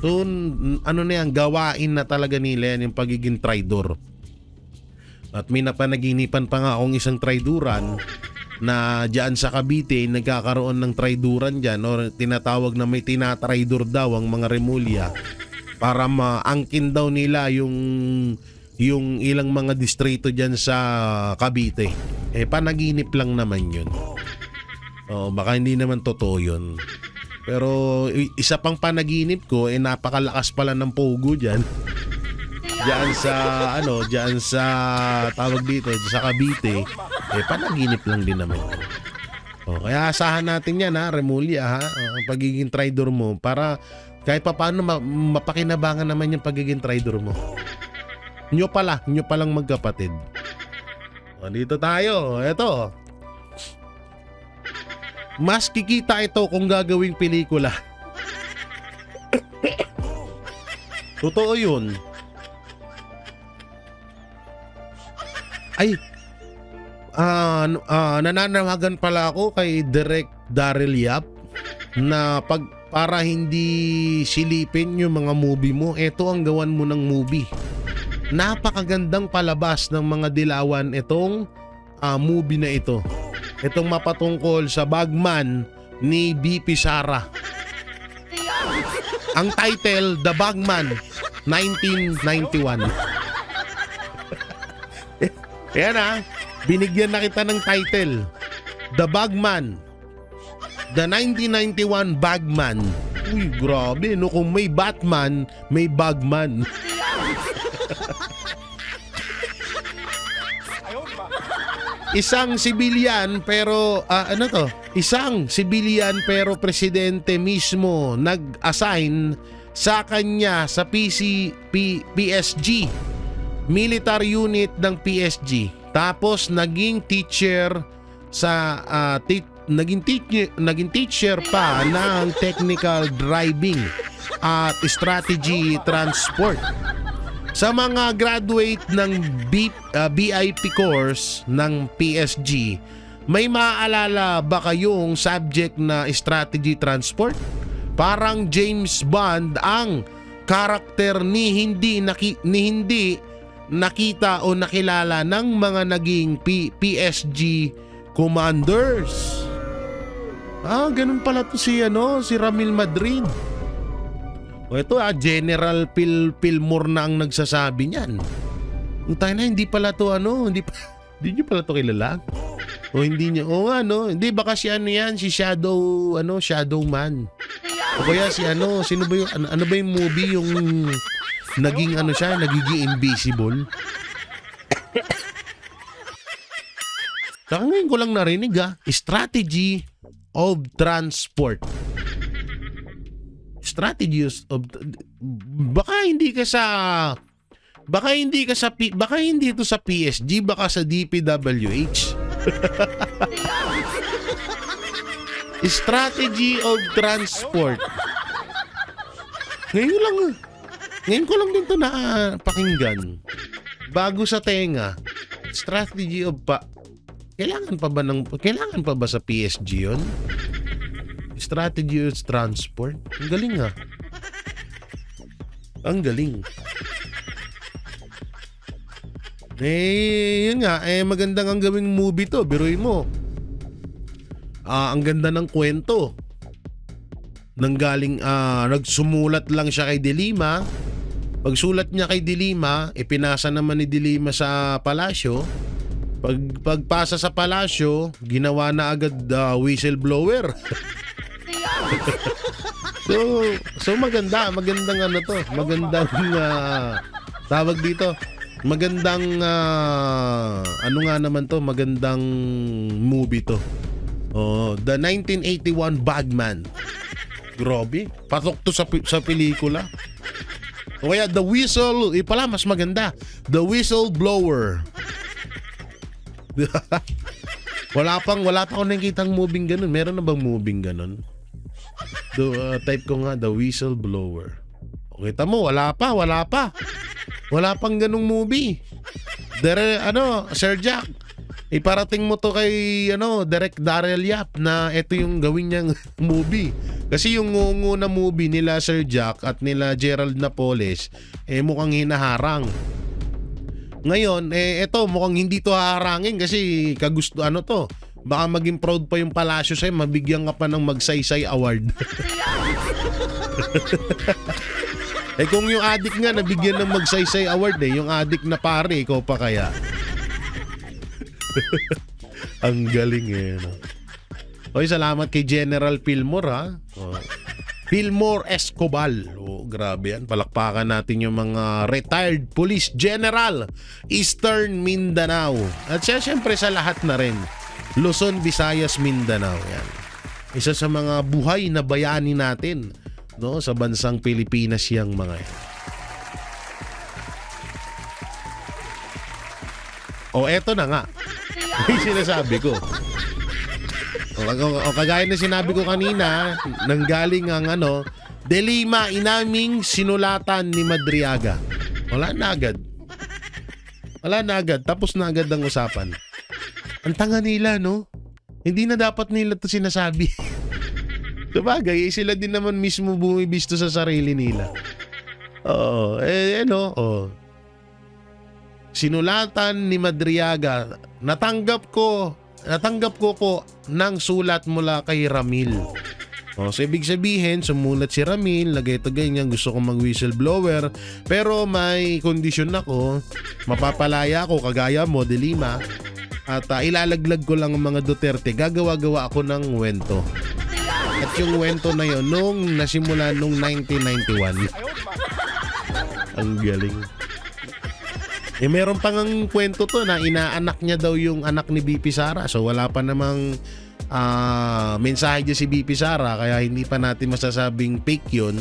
So, gawain na talaga nila yan, yung pagiging traidor. At may napanaginipan pa nga akong isang traiduran na dyan sa Cavite, nagkakaroon ng traiduran dyan o tinatawag na may tinatraidor daw ang mga Remulla para maangkin daw nila yung ilang mga distrito dyan sa Cavite. Panaginip lang naman yun. Baka hindi naman totoo yun. Pero isa pang panaginip ko, napakalakas pala ng pogo dyan. Diyan sa tawag dito, sa Cavite, panaginip lang din naman yun. Kaya asahan natin yan ha, Remulla ha, ang pagiging traidor mo para kahit pa paano mapakinabangan naman yung pagiging traidor mo. Nyo palang magkapatid. Dito tayo, eto. Mas kikita ito kung gagawing pelikula. Totoo yun. Ay, nananawagan pala ako kay Direk Daryl Yap na para hindi silipin yung mga movie mo, eto ang gawan mo ng movie. Napakagandang palabas ng mga dilawan itong movie na ito. Itong mapatungkol sa Bagman ni BP Sara. Ang title, The Bagman, 1991. Ayan binigyan na kita ng title, The Bagman, The 1991 Bagman. Uy, grabe, no? Kung may Batman, may Bagman. Isang sibilyan pero Isang sibilyan pero presidente mismo nag-assign sa kanya sa PSG, military unit ng PSG. Tapos naging teacher pa ng technical driving at strategy transport. Sa mga graduate ng BIP course ng PSG, may maaalala ba kayong subject na strategy transport? Parang James Bond ang karakter ni hindi nakita o nakilala ng mga naging PSG commanders. Ganun pala to si Ramil Madrid. Ito General Fillmore na ang nagsasabi niyan. Utay na, hindi pala to hindi niyo pala to kilala. O hindi niyo, hindi baka si yan, si Shadow Man. O kaya si sino ba yung, ano ba yung movie yung naging nagiging invisible? Saka ngayon ko lang narinig strategy of transport. Strategies of baka hindi ito sa PSG, baka sa DPWH. Strategy of transport. Ngayon ko lang din to napakinggan. Bago sa tenga. Strategy of kailangan pa ba sa PSG 'yon? Strategy of transport. Ang galing Ang galing. Yun nga, magandang ang gawing movie to. Biruin mo. Ang ganda ng kwento. Nagsumulat lang siya kay De Lima. Pagsulat niya kay De Lima, ipinasa naman ni De Lima sa palasyo. Pagpasa sa palasyo, ginawa na agad whistleblower. So magandang magandang tawag dito. Magandang magandang movie to. The 1981 Bagman. Grabe, patok to sa pelikula. O kaya The Whistle, pala mas maganda. The Whistleblower. Wala pa ako nakikitang moving ganun. Meron na bang moving ganun? Type ko nga, The Whistleblower. O kita mo, wala pa. Wala pang ganung movie. Sir Jack, iparating mo to kay Direk Daryl Yap na ito yung gawin niyang movie. Kasi yung ngungo na movie nila Sir Jack at nila Gerald Napoles mukhang hinaharang. Ngayon, ito mukhang hindi to haharangin kasi kagusto to. Baka maging proud pa yung palasyo sa'yo, mabigyan ka pa ng Magsaysay Award. Kung yung adik nga nabigyan ng Magsaysay Award yung adik na pare, ikaw pa kaya? Ang galing Oy, salamat kay General Fillmore Fillmore Escobar. Grabe yan. Palakpakan natin yung mga retired police general Eastern Mindanao. At siya syempre sa lahat na rin. Luzon, Visayas, Mindanao. Yan. Isa sa mga buhay na bayani natin, no, sa bansang Pilipinas yang mga yan. O eto na nga. May sinasabi ko. O kagaya na sinabi ko kanina, nanggaling ang Delima inaming sinulatan ni Madriaga. Wala na agad. Tapos na agad ang usapan. Ang tanga nila, no? Hindi na dapat nila to sinasabi. Sabagay, sila din naman mismo bumibisto sa sarili nila. Oo, sinulatan ni Madriaga, natanggap ko po ng sulat mula kay Ramil. So ibig sabihin, sumulat si Ramil, lagay ito ganyan, gusto kong mag-whistleblower, pero may kondisyon ako, mapapalaya ako kagaya mo, Delima, at ilalaglag ko lang ang mga Duterte, gagawa-gawa ako ng wento. At yung wento na yon nung nasimula nung 1991. Ang galing. Meron pang ang kwento to na inaanak niya daw yung anak ni BP Sara. So wala pa namang mensahe dyan si BP Sara, kaya hindi pa natin masasabing fake yun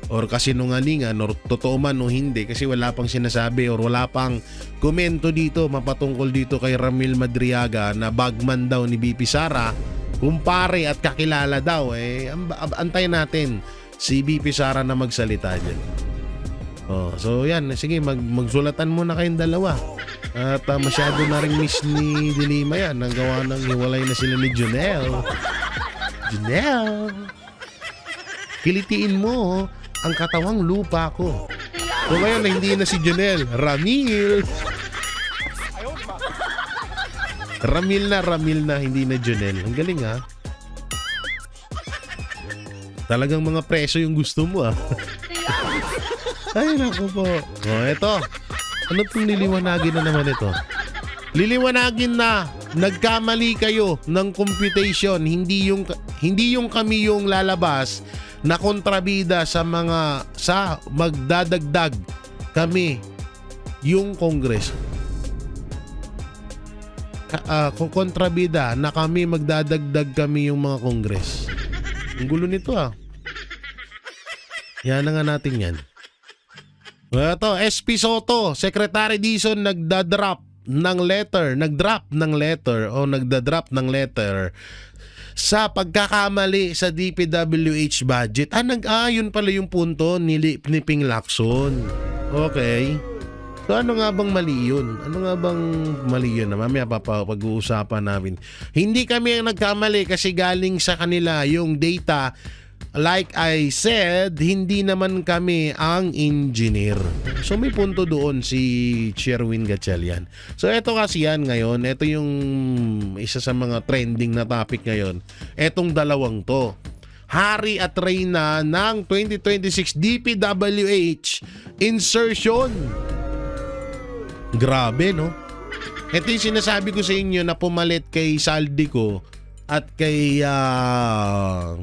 or kasinungalingan or totoo man o hindi, kasi wala pang sinasabi or wala pang komento dito mapatungkol dito kay Ramil Madriaga na bagman daw ni BP Sara, kumpare at kakilala daw. Antayin natin si BP Sara na magsalita dyan. So yan, sige, magsulatan muna kayong dalawa. At masyado na rin miss ni Delima yan. Nang gawa ng hiwalay na sila ni Jonel. Kilitiin mo ang katawang lupa ko. So ngayon, hindi na si Jonel, Ramil. Ramil na, hindi na Jonel. Ang galing, ha? Talagang mga preso yung gusto mo, ha? Ay, naku po. Eto. Ano itong liliwanagin na naman ito? Liliwanagin na nagkamali kayo ng computation. Hindi yung kami yung lalabas na kontrabida sa magdadagdag kami yung Kongreso. Kontrabida na kami magdadagdag kami yung mga Kongres. Ang gulo nito, ha. Yan na nga natin yan. Ito, SP Soto, Secretary Dizon nagdadrop ng letter sa pagkakamali sa DPWH budget. Yun pala yung punto ni Ping Lacson. Okay. So ano nga bang mali yun? Mamaya pag-uusapan namin. Hindi kami ang nagkamali kasi galing sa kanila yung data. Like I said, hindi naman kami ang engineer. So may punto doon si Sherwin Gatchalian. So eto kasi yan ngayon, eto yung isa sa mga trending na topic ngayon. Etong dalawang to. Hari at reyna ng 2026 DPWH insertion. Grabe, no? Ito yung sinasabi ko sa inyo na pumalit kay Saldico at kay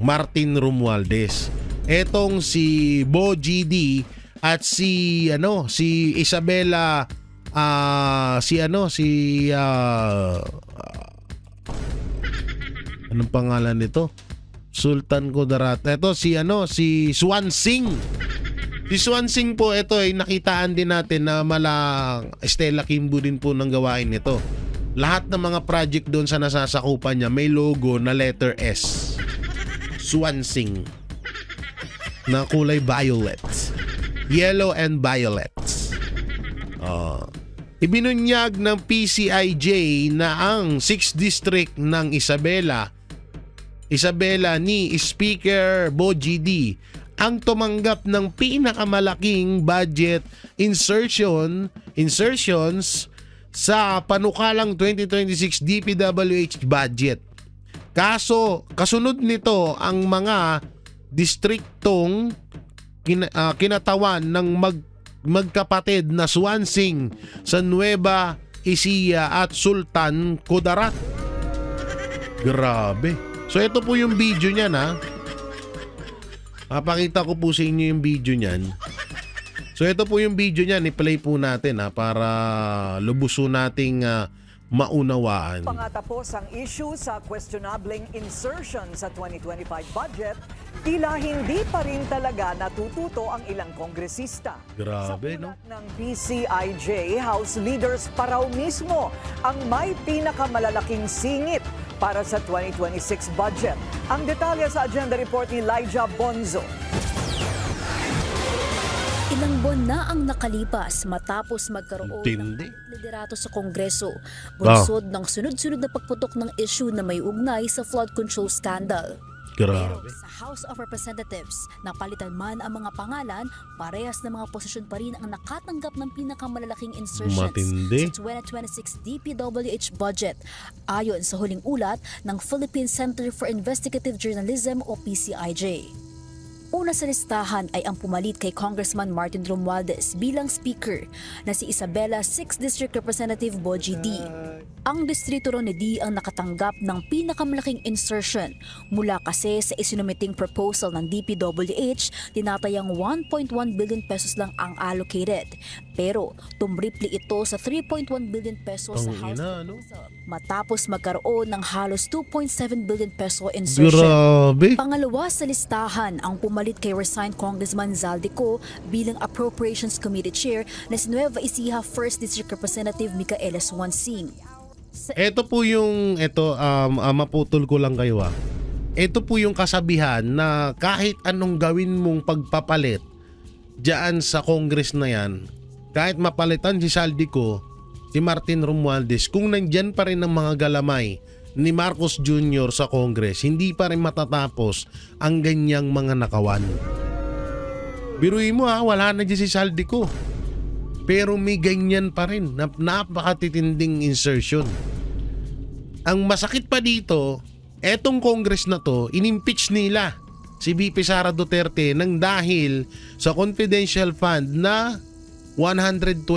Martin Romualdez. Etong si Bo GD at si Isabela anong pangalan nito? Sultan Kudarat. Ito si Swan Singh. Si Swan Singh po, ito ay nakitaan din natin na malang Stella Kimbo din po ng gawain nito. Lahat ng mga project doon sa nasasakupan niya may logo na letter S. Swan Singh. Na kulay violet. Yellow and violet. Ibinunyag ng PCIJ na ang 6th District ng Isabela ni Speaker Bo GD ang tumanggap ng pinakamalaking budget insertions sa panukalang 2026 DPWH budget. Kasunod nito ang mga distriktong kinatawan ng magkapatid na Swan Singh sa Nueva Ecija at Sultan Kudarat. Grabe. So ito po yung video niyan, ha. Papakita ko po sa inyo yung video niyan. So ito po yung video niyan, i-play po natin, ha, para lubuso nating maunawaan. Pangatapos ang issue sa questionableng insertion sa 2025 budget, tila hindi pa rin talaga natututo ang ilang kongresista. Grabe, sa no? ulat ng PCIJ, House leaders pa raw mismo ang may pinakamalalaking singit para sa 2026 budget. Ang detalye sa agenda report ni Elijah Bonzo. Ilang buwan na ang nakalipas matapos magkaroon Tindi. ng liderato sa Kongreso, bunsod ng sunod-sunod na pagputok ng issue na may ugnay sa flood control scandal. Pero Grabe. sa House of Representatives, napalitan man ang mga pangalan, parehas na mga posisyon pa rin ang nakatanggap ng pinakamalalaking insertions Matindi. sa 2026 DPWH budget, ayon sa huling ulat ng Philippine Center for Investigative Journalism o PCIJ. Una sa listahan ay ang pumalit kay Congressman Martin Romualdez bilang Speaker na si Isabela 6th District Representative Bogie D. Ang distrito ron ni D ang nakatanggap ng pinakamalaking insertion mula kasi sa isinumiting proposal ng DPWH, tinatayang 1.1 billion pesos lang ang allocated. Pero tumripli ito sa 3.1 billion pesos sa House Tangina, no? proposal matapos magkaroon ng halos 2.7 billion peso insertion. Grabe. Pangalawa sa listahan ang pumalit kay resigned Congressman Zaldico bilang Appropriations Committee Chair na si Nueva Ecija 1st District Representative Micaela Swansing. Ito po yung, maputol ko lang kayo Ito po yung kasabihan na kahit anong gawin mong pagpapalit diyan sa Congress na yan, kahit mapalitan si Zaldico, si Martin Romualdez, kung nandyan pa rin ang mga galamay ni Marcos Jr. sa Congress, hindi pa rin matatapos ang ganyang mga nakawan. Biruin mo wala na dyan si Zaldico. Pero may ganyan pa rin na napakatitinding insertion. Ang masakit pa dito, etong Congress na to, inimpeach nila si VP Sara Duterte nang dahil sa confidential fund na 125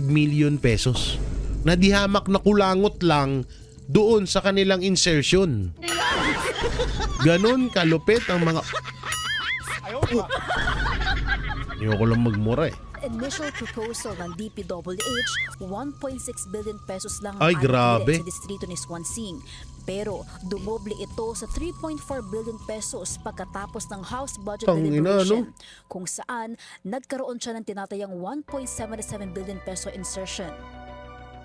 million pesos na dihamak na kulangot lang doon sa kanilang insertion. Ganon kalupit ang mga... Ayoko lang magmura Initial proposal ng DPWH, 1.6 billion pesos lang Ay, ang grabe. allocated sa distrito ni Swansing. Pero dumoble ito sa 3.4 billion pesos pagkatapos ng House Budget Tangina, Deliberation, kung saan nagkaroon siya ng tinatayang 1.77 billion peso insertion.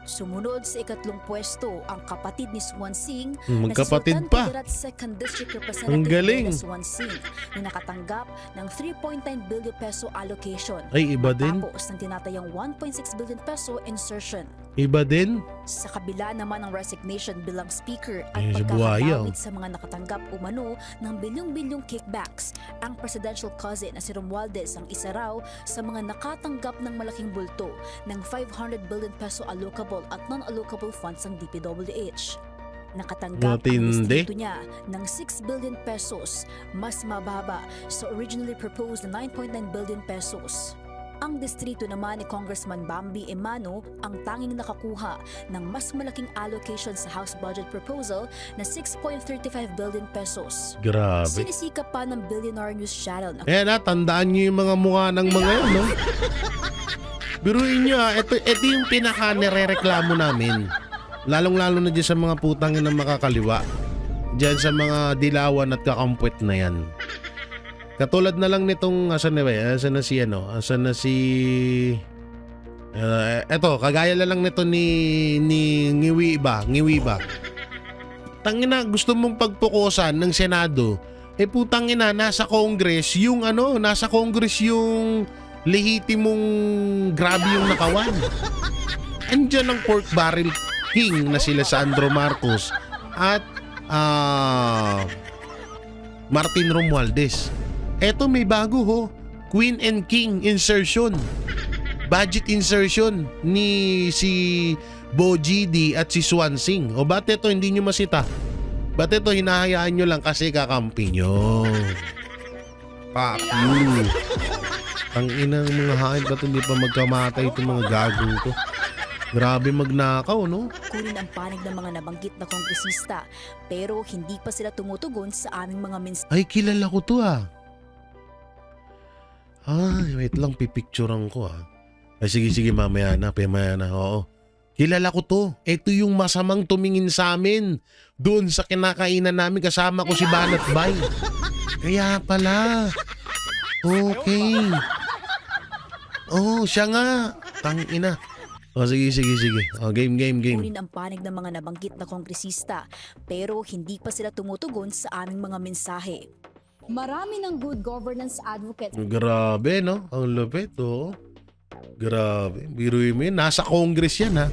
Sumunod sa ikatlong pwesto ang kapatid ni Swansing na si Magkapatid Sultan pa. Kudarat 2nd District Ang Representative galing. Bella Swansing na nakatanggap ng 3.9 billion peso allocation. Ay, iba din. Tapos ng tinatayang 1.6 billion peso insertion. Iba din. Sa kabila naman ng resignation bilang speaker at Eh, si Buhaya, pagkakadamit sa mga nakatanggap umano ng bilyong-bilyong kickbacks, ang presidential cousin na si Romualdez ang isa raw sa mga nakatanggap ng malaking bulto ng 500 billion peso allocable at non-allocable funds ng DPWH. Nakatanggap ang Matindi. distrito niya ng 6 billion pesos, mas mababa sa originally proposed na 9.9 billion pesos. Ang distrito naman ni Congressman Bambi Emano ang tanging nakakuha ng mas malaking allocation sa House Budget Proposal na 6.35 billion pesos. Grabe. Sinisikap pa ng Billionaire News Channel na Ayan tandaan nyo yung mga mukha ng mga yan, no? Biruin nyo ito yung pinaka nirereklamo namin. Lalong-lalo na dyan sa mga putang na makakaliwa. Dyan sa mga dilawan at kakampwet na yan. Katulad na lang nitong asan na si eto kagaya na lang nito ni Ngiwi ba. Tangina, gusto mong pagpukusan ng Senado, putang ina nasa Congress yung lehitimong grabe yung nakawan. Andiyan ang pork barrel king na sila Sandro Marcos at Martin Romualdez. Eto may bago Queen and King insertion. Budget insertion ni si Bogie D at si Swansing. O ba't ito hindi nyo masita? Ba't ito hinahayaan nyo lang kasi kakampi nyo? Fuck you. Ang inang mga hain ba't hindi pa magkamatay itong mga gagong to? Grabe magnakaw, no? kunin ang panig ng mga nabanggit na kongresista, pero hindi pa sila tumutugon sa aming mga mensahe. Ay, kilala ko to Ay, wait lang, pipicturean ko Ay, sige, mamaya na, oo. Kilala ko to. Ito yung masamang tumingin sa amin. Doon sa kinakainan namin kasama ko si Banat Bay. Kaya pala. Okay. Oh, siya nga. Tangina. O sige. O, game. Kunin ang panig ng mga nabanggit na kongresista pero hindi pa sila tumutugon sa aming mga mensahe. Marami ng good governance advocates Grabe, no? Ang lupit, oh. Grabe. Biruin mo yun. Nasa Congress yan, ha?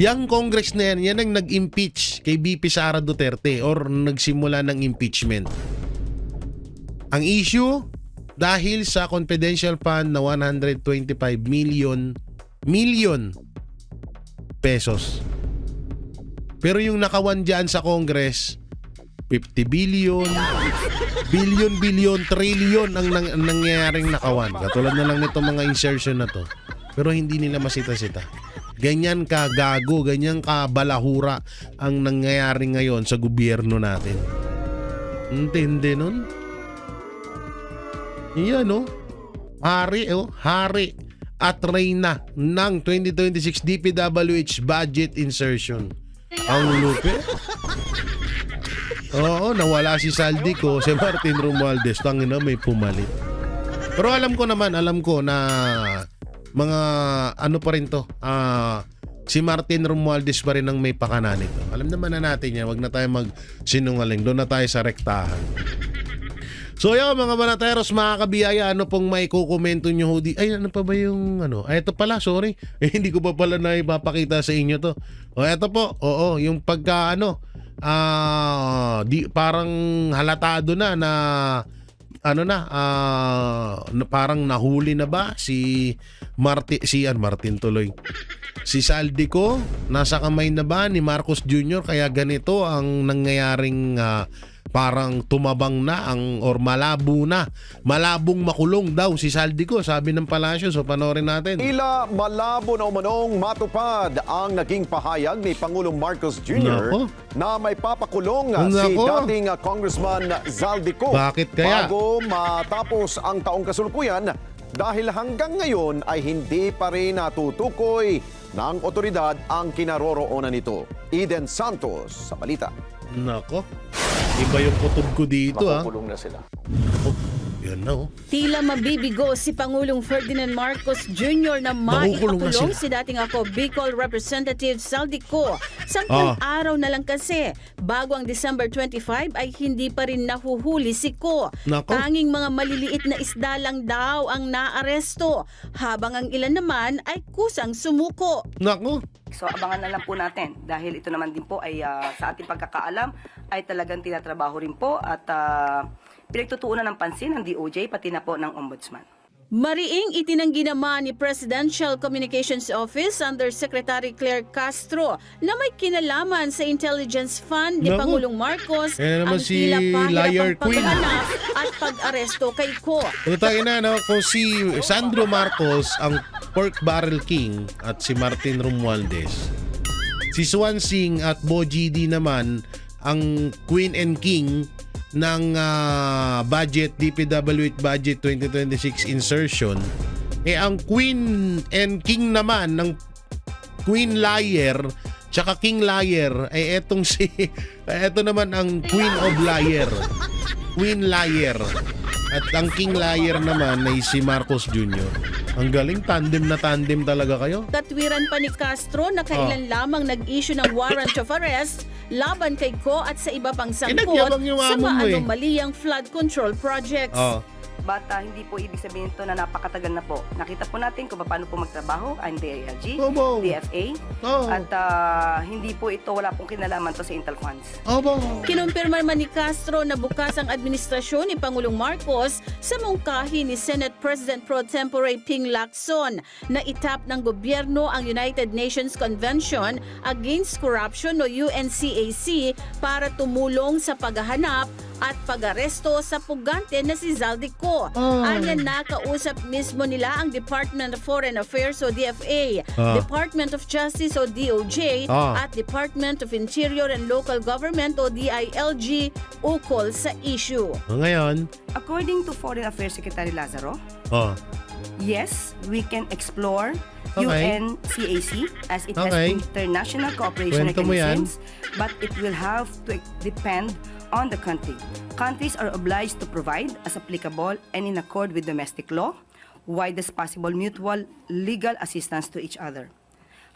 Yang Congress na yan ang nag-impeach kay VP Sara Duterte or nagsimula ng impeachment. Ang issue, dahil sa confidential fund na 125 million pesos. Pero yung nakawan dyan sa Congress, 50 billion, trillion ang nangyayaring nakawan. Katulad na lang nito mga insertion na to. Pero hindi nila masita-sita. Ganyan ka gago, ganyan ka balahura ang nangyayari ngayon sa gobyerno natin. Intindi nun? Yan, no? Hari at reyna ng 2026 DPWH budget insertion. Ang lupi. Oo, nawala si Saldico, si Martin Romualdez, tangina may pumalit. Pero alam ko na mga ano pa rin to, si Martin Romualdez pa rin ang may pakana nito. Alam naman na natin yan, wag na tayo magsinungaling, doon na tayo sa rektahan. So yan mga banateros, mga kabiyaya, ano pong may kukomento nyo ho ay ano pa ba yung ano? Ay ito pala, sorry. Hindi ko pa pala na ipapakita sa inyo to. O eto po, oo, yung pagka parang halatado na parang nahuli na ba si Martin tuloy. Si Saldico, nasa kamay na ba ni Marcos Jr. kaya ganito ang nangyayaring parang tumabang na or malabong makulong daw si Saldico, sabi ng palasyo. So panoorin natin. Tila malabo na umanong matupad ang naging pahayag ni Pangulong Marcos Jr. Nako. na may papakulong si Nako. dating Congressman Zaldico. Bakit kaya? Bago matapos ang taong kasalukuyan dahil hanggang ngayon ay hindi pa rin natutukoy ng otoridad ang kinaroroonan nito. Eden Santos sa balita. Nako. Iba yung kutob ko dito, ha. Makukulong na sila. Oh, yan na, oh. Tila mabibigo si Pangulong Ferdinand Marcos Jr. na Makukulong na maipakulong sila. si dating Bicol Representative Saldico. Sampung araw na lang kasi bago ang December 25 ay hindi pa rin nahuhuli si Ko. Nako. Tanging mga maliliit na isda lang daw ang naaresto habang ang ilan naman ay kusang sumuko. Nako. So abangan na lang po natin dahil ito naman din po ay sa ating pagkakaalam ay talagang tinatrabaho rin po at pinagtutuunan ng pansin ng DOJ pati na po ng Ombudsman. Mariing itinanggi naman ni Presidential Communications Office Undersecretary Claire Castro na may kinalaman sa Intelligence Fund ni Naku. Pangulong Marcos Yan naman ang si tila Liar pahirapang Queen. paghahanap at pag-aresto kay Ko. Kung tayo na, no, kung si Sandro Marcos ang Pork Barrel King at si Martin Romualdez, si Swan Singh at Bo GD naman ang Queen and King ng budget, DPWH budget 2026 insertion, ang Queen and King naman ng Queen Liar tsaka King Liar ay eto naman ang Queen of Liar, Queen Liar, at ang King Liar naman ay si Marcos Jr. Ang galing, tandem na tandem talaga kayo. Katwiran pa ni Castro na kailan lamang nag-issue ng warrant of arrest laban kay Ko at sa iba pang sangkot Pinagyabang yung sa amo mo eh. maanumaliyang flood control projects. But hindi po ibig sabihin ito na napakatagal na po. Nakita po natin kung paano po magtrabaho ang DILG, Obo. DFA, Oo. at hindi po ito, wala pong kinalaman to sa Intel Funds. Obo. Kinumpirma man ni Castro na bukas ang administrasyon ni Pangulong Marcos sa mungkahi ni Senate President Pro Tempore Ping Lacson na itap ng gobyerno ang United Nations Convention Against Corruption o UNCAC para tumulong sa paghahanap at pag-aresto sa pugante na si Zaldico. Anya nakausap mismo nila ang Department of Foreign Affairs o DFA, Department of Justice o DOJ, at Department of Interior and Local Government o DILG ukol sa issue. Ngayon, According to Foreign Affairs Secretary Lazaro, yes, we can explore Okay. UNCAC as it Okay. has international cooperation Kwento mo yan. mechanisms, but it will have to depend on the country. Countries are obliged to provide, as applicable and in accord with domestic law, widest possible mutual legal assistance to each other.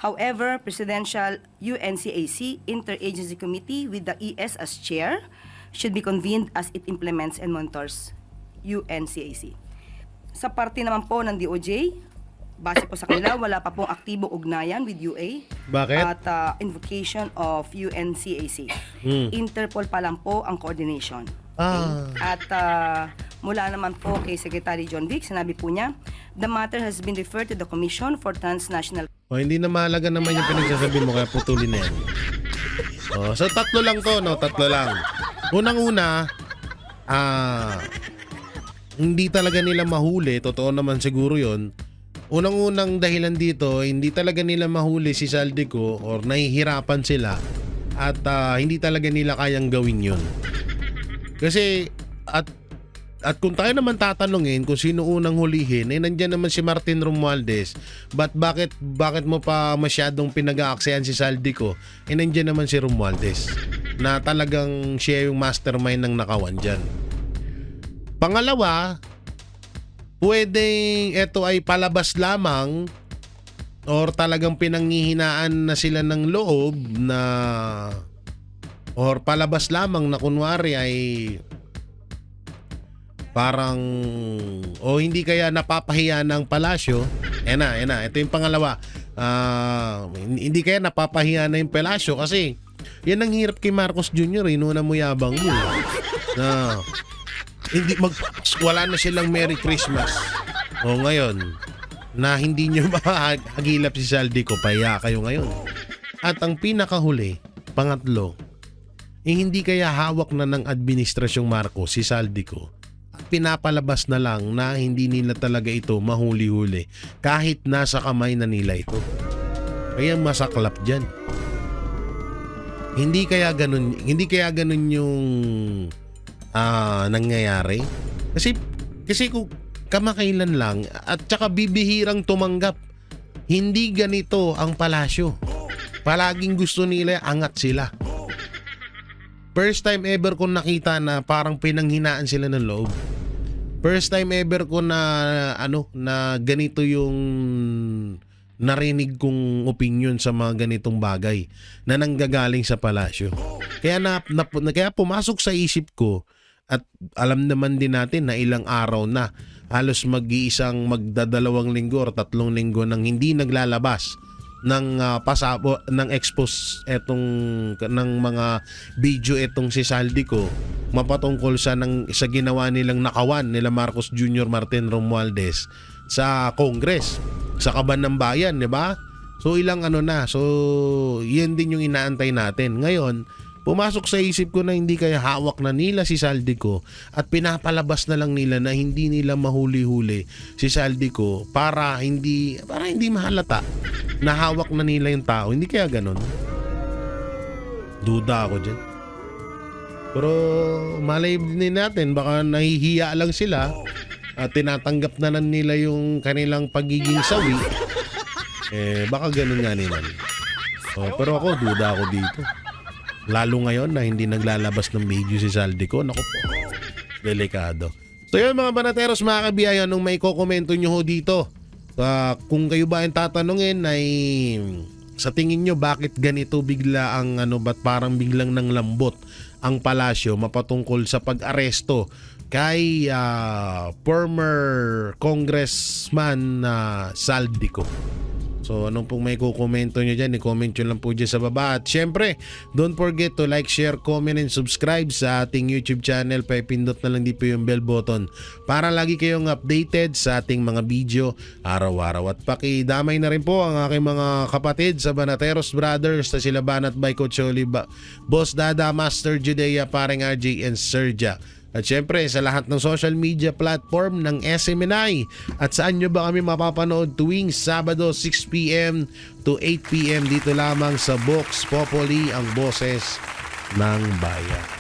However, Presidential UNCAC Interagency Committee with the ES as chair should be convened as it implements and monitors UNCAC. Sa parte naman po ng DOJ, base po sa kanila, wala pa pong aktibong ugnayan with UA. Bakit? At invocation of UNCAC. Interpol pa lang po ang coordination. Ah. At mula naman po kay Secretary John Vic, sinabi po niya, the matter has been referred to the Commission for Transnational. O, hindi na mahalaga naman yung pinagsasabi mo, kaya putulin na yan. O, so tatlo lang to, no? Tatlo lang. Unang-una, hindi talaga nila mahuli, totoo naman siguro yon. Unang-unang dahilan dito, hindi talaga nila mahuli si Saldico or nahihirapan sila at hindi talaga nila kayang gawin yun. Kasi at kung tayo naman tatanungin kung sino unang hulihin, nandiyan naman si Martin Romualdez. Bakit mo pa masyadong pinag-aaksayan si Saldico? Nandiyan naman si Romualdez na talagang siya yung mastermind ng nakawan dyan. Pangalawa, pwedeng ito ay palabas lamang or talagang pinanghihinaan na sila ng loob na or palabas lamang na kunwari ay parang o hindi kaya napapahiya ng palasyo. Ito yung pangalawa. Hindi kaya napapahiya na yung palasyo kasi yan ang hirap kay Marcos Jr. Inuna mo yabang mo. Na hindi wala na silang Merry Christmas. O ngayon, na hindi nyo mahagilap si Saldico, pahiya kayo ngayon. At ang pinakahuli, pangatlo, hindi kaya hawak na ng Administrasyong Marcos si Saldico at pinapalabas na lang na hindi nila talaga ito mahuli-huli kahit nasa kamay na nila ito. Kaya masaklap dyan. Hindi kaya ganun yung nangyayari. Kasi kung kamakailan lang at saka bibihirang tumanggap, hindi ganito ang palasyo. Palaging gusto nila angat sila. First time ever ko nakita na parang pinanghinaan sila ng loob. First time ever ko na na ganito yung narinig kong opinion sa mga ganitong bagay na nanggagaling sa palasyo. Kaya pumasok sa isip ko. At alam naman din natin na ilang araw na halos magdadalawang linggo o 3 linggo nang hindi naglalabas ng ng expose ng mga video etong si Saldico mapatungkol sa ginawa nilang nakawan nila Marcos Jr. Martin Romualdez sa Congress, sa Kaban ng Bayan, di ba? So ilang so yan din yung inaantay natin. Ngayon, pumasok sa isip ko na hindi kaya hawak na nila si Saldico at pinapalabas na lang nila na hindi nila mahuli-huli si Saldico para hindi mahalata na hawak na nila yung tao. Hindi kaya ganun? Duda ako dyan. Pero malay din natin, baka nahihiya lang sila at tinatanggap na lang nila yung kanilang pagiging sawi. Baka ganun nga naman. Pero ako, duda ako dito. Lalo ngayon na hindi naglalabas ng video si Saldico. Naku po, delikado. So yun mga banateros, mga kabiyayan, nung may kokomento nyo ho dito, kung kayo ba ang tatanungin ay sa tingin nyo bakit ganito bigla ang ba't parang biglang nang lambot ang palasyo mapatungkol sa pag-aresto kay former Congressman Saldico. So anong pong may kukomento nyo dyan, i-comment nyo lang po dyan sa baba. At syempre, don't forget to like, share, comment, and subscribe sa ating YouTube channel. Pipindot na lang din po yung bell button para lagi kayong updated sa ating mga video araw-araw. At pakidamay na rin po ang aking mga kapatid sa Banateros Brothers na sila Banat by Coach Oli, Boss Dada, Master Judea, Pareng RJ, and Serja. At syempre sa lahat ng social media platform ng SMNI. At saan nyo ba kami mapapanood tuwing Sabado 6pm to 8pm dito lamang sa Vox Populi, ang boses ng bayan.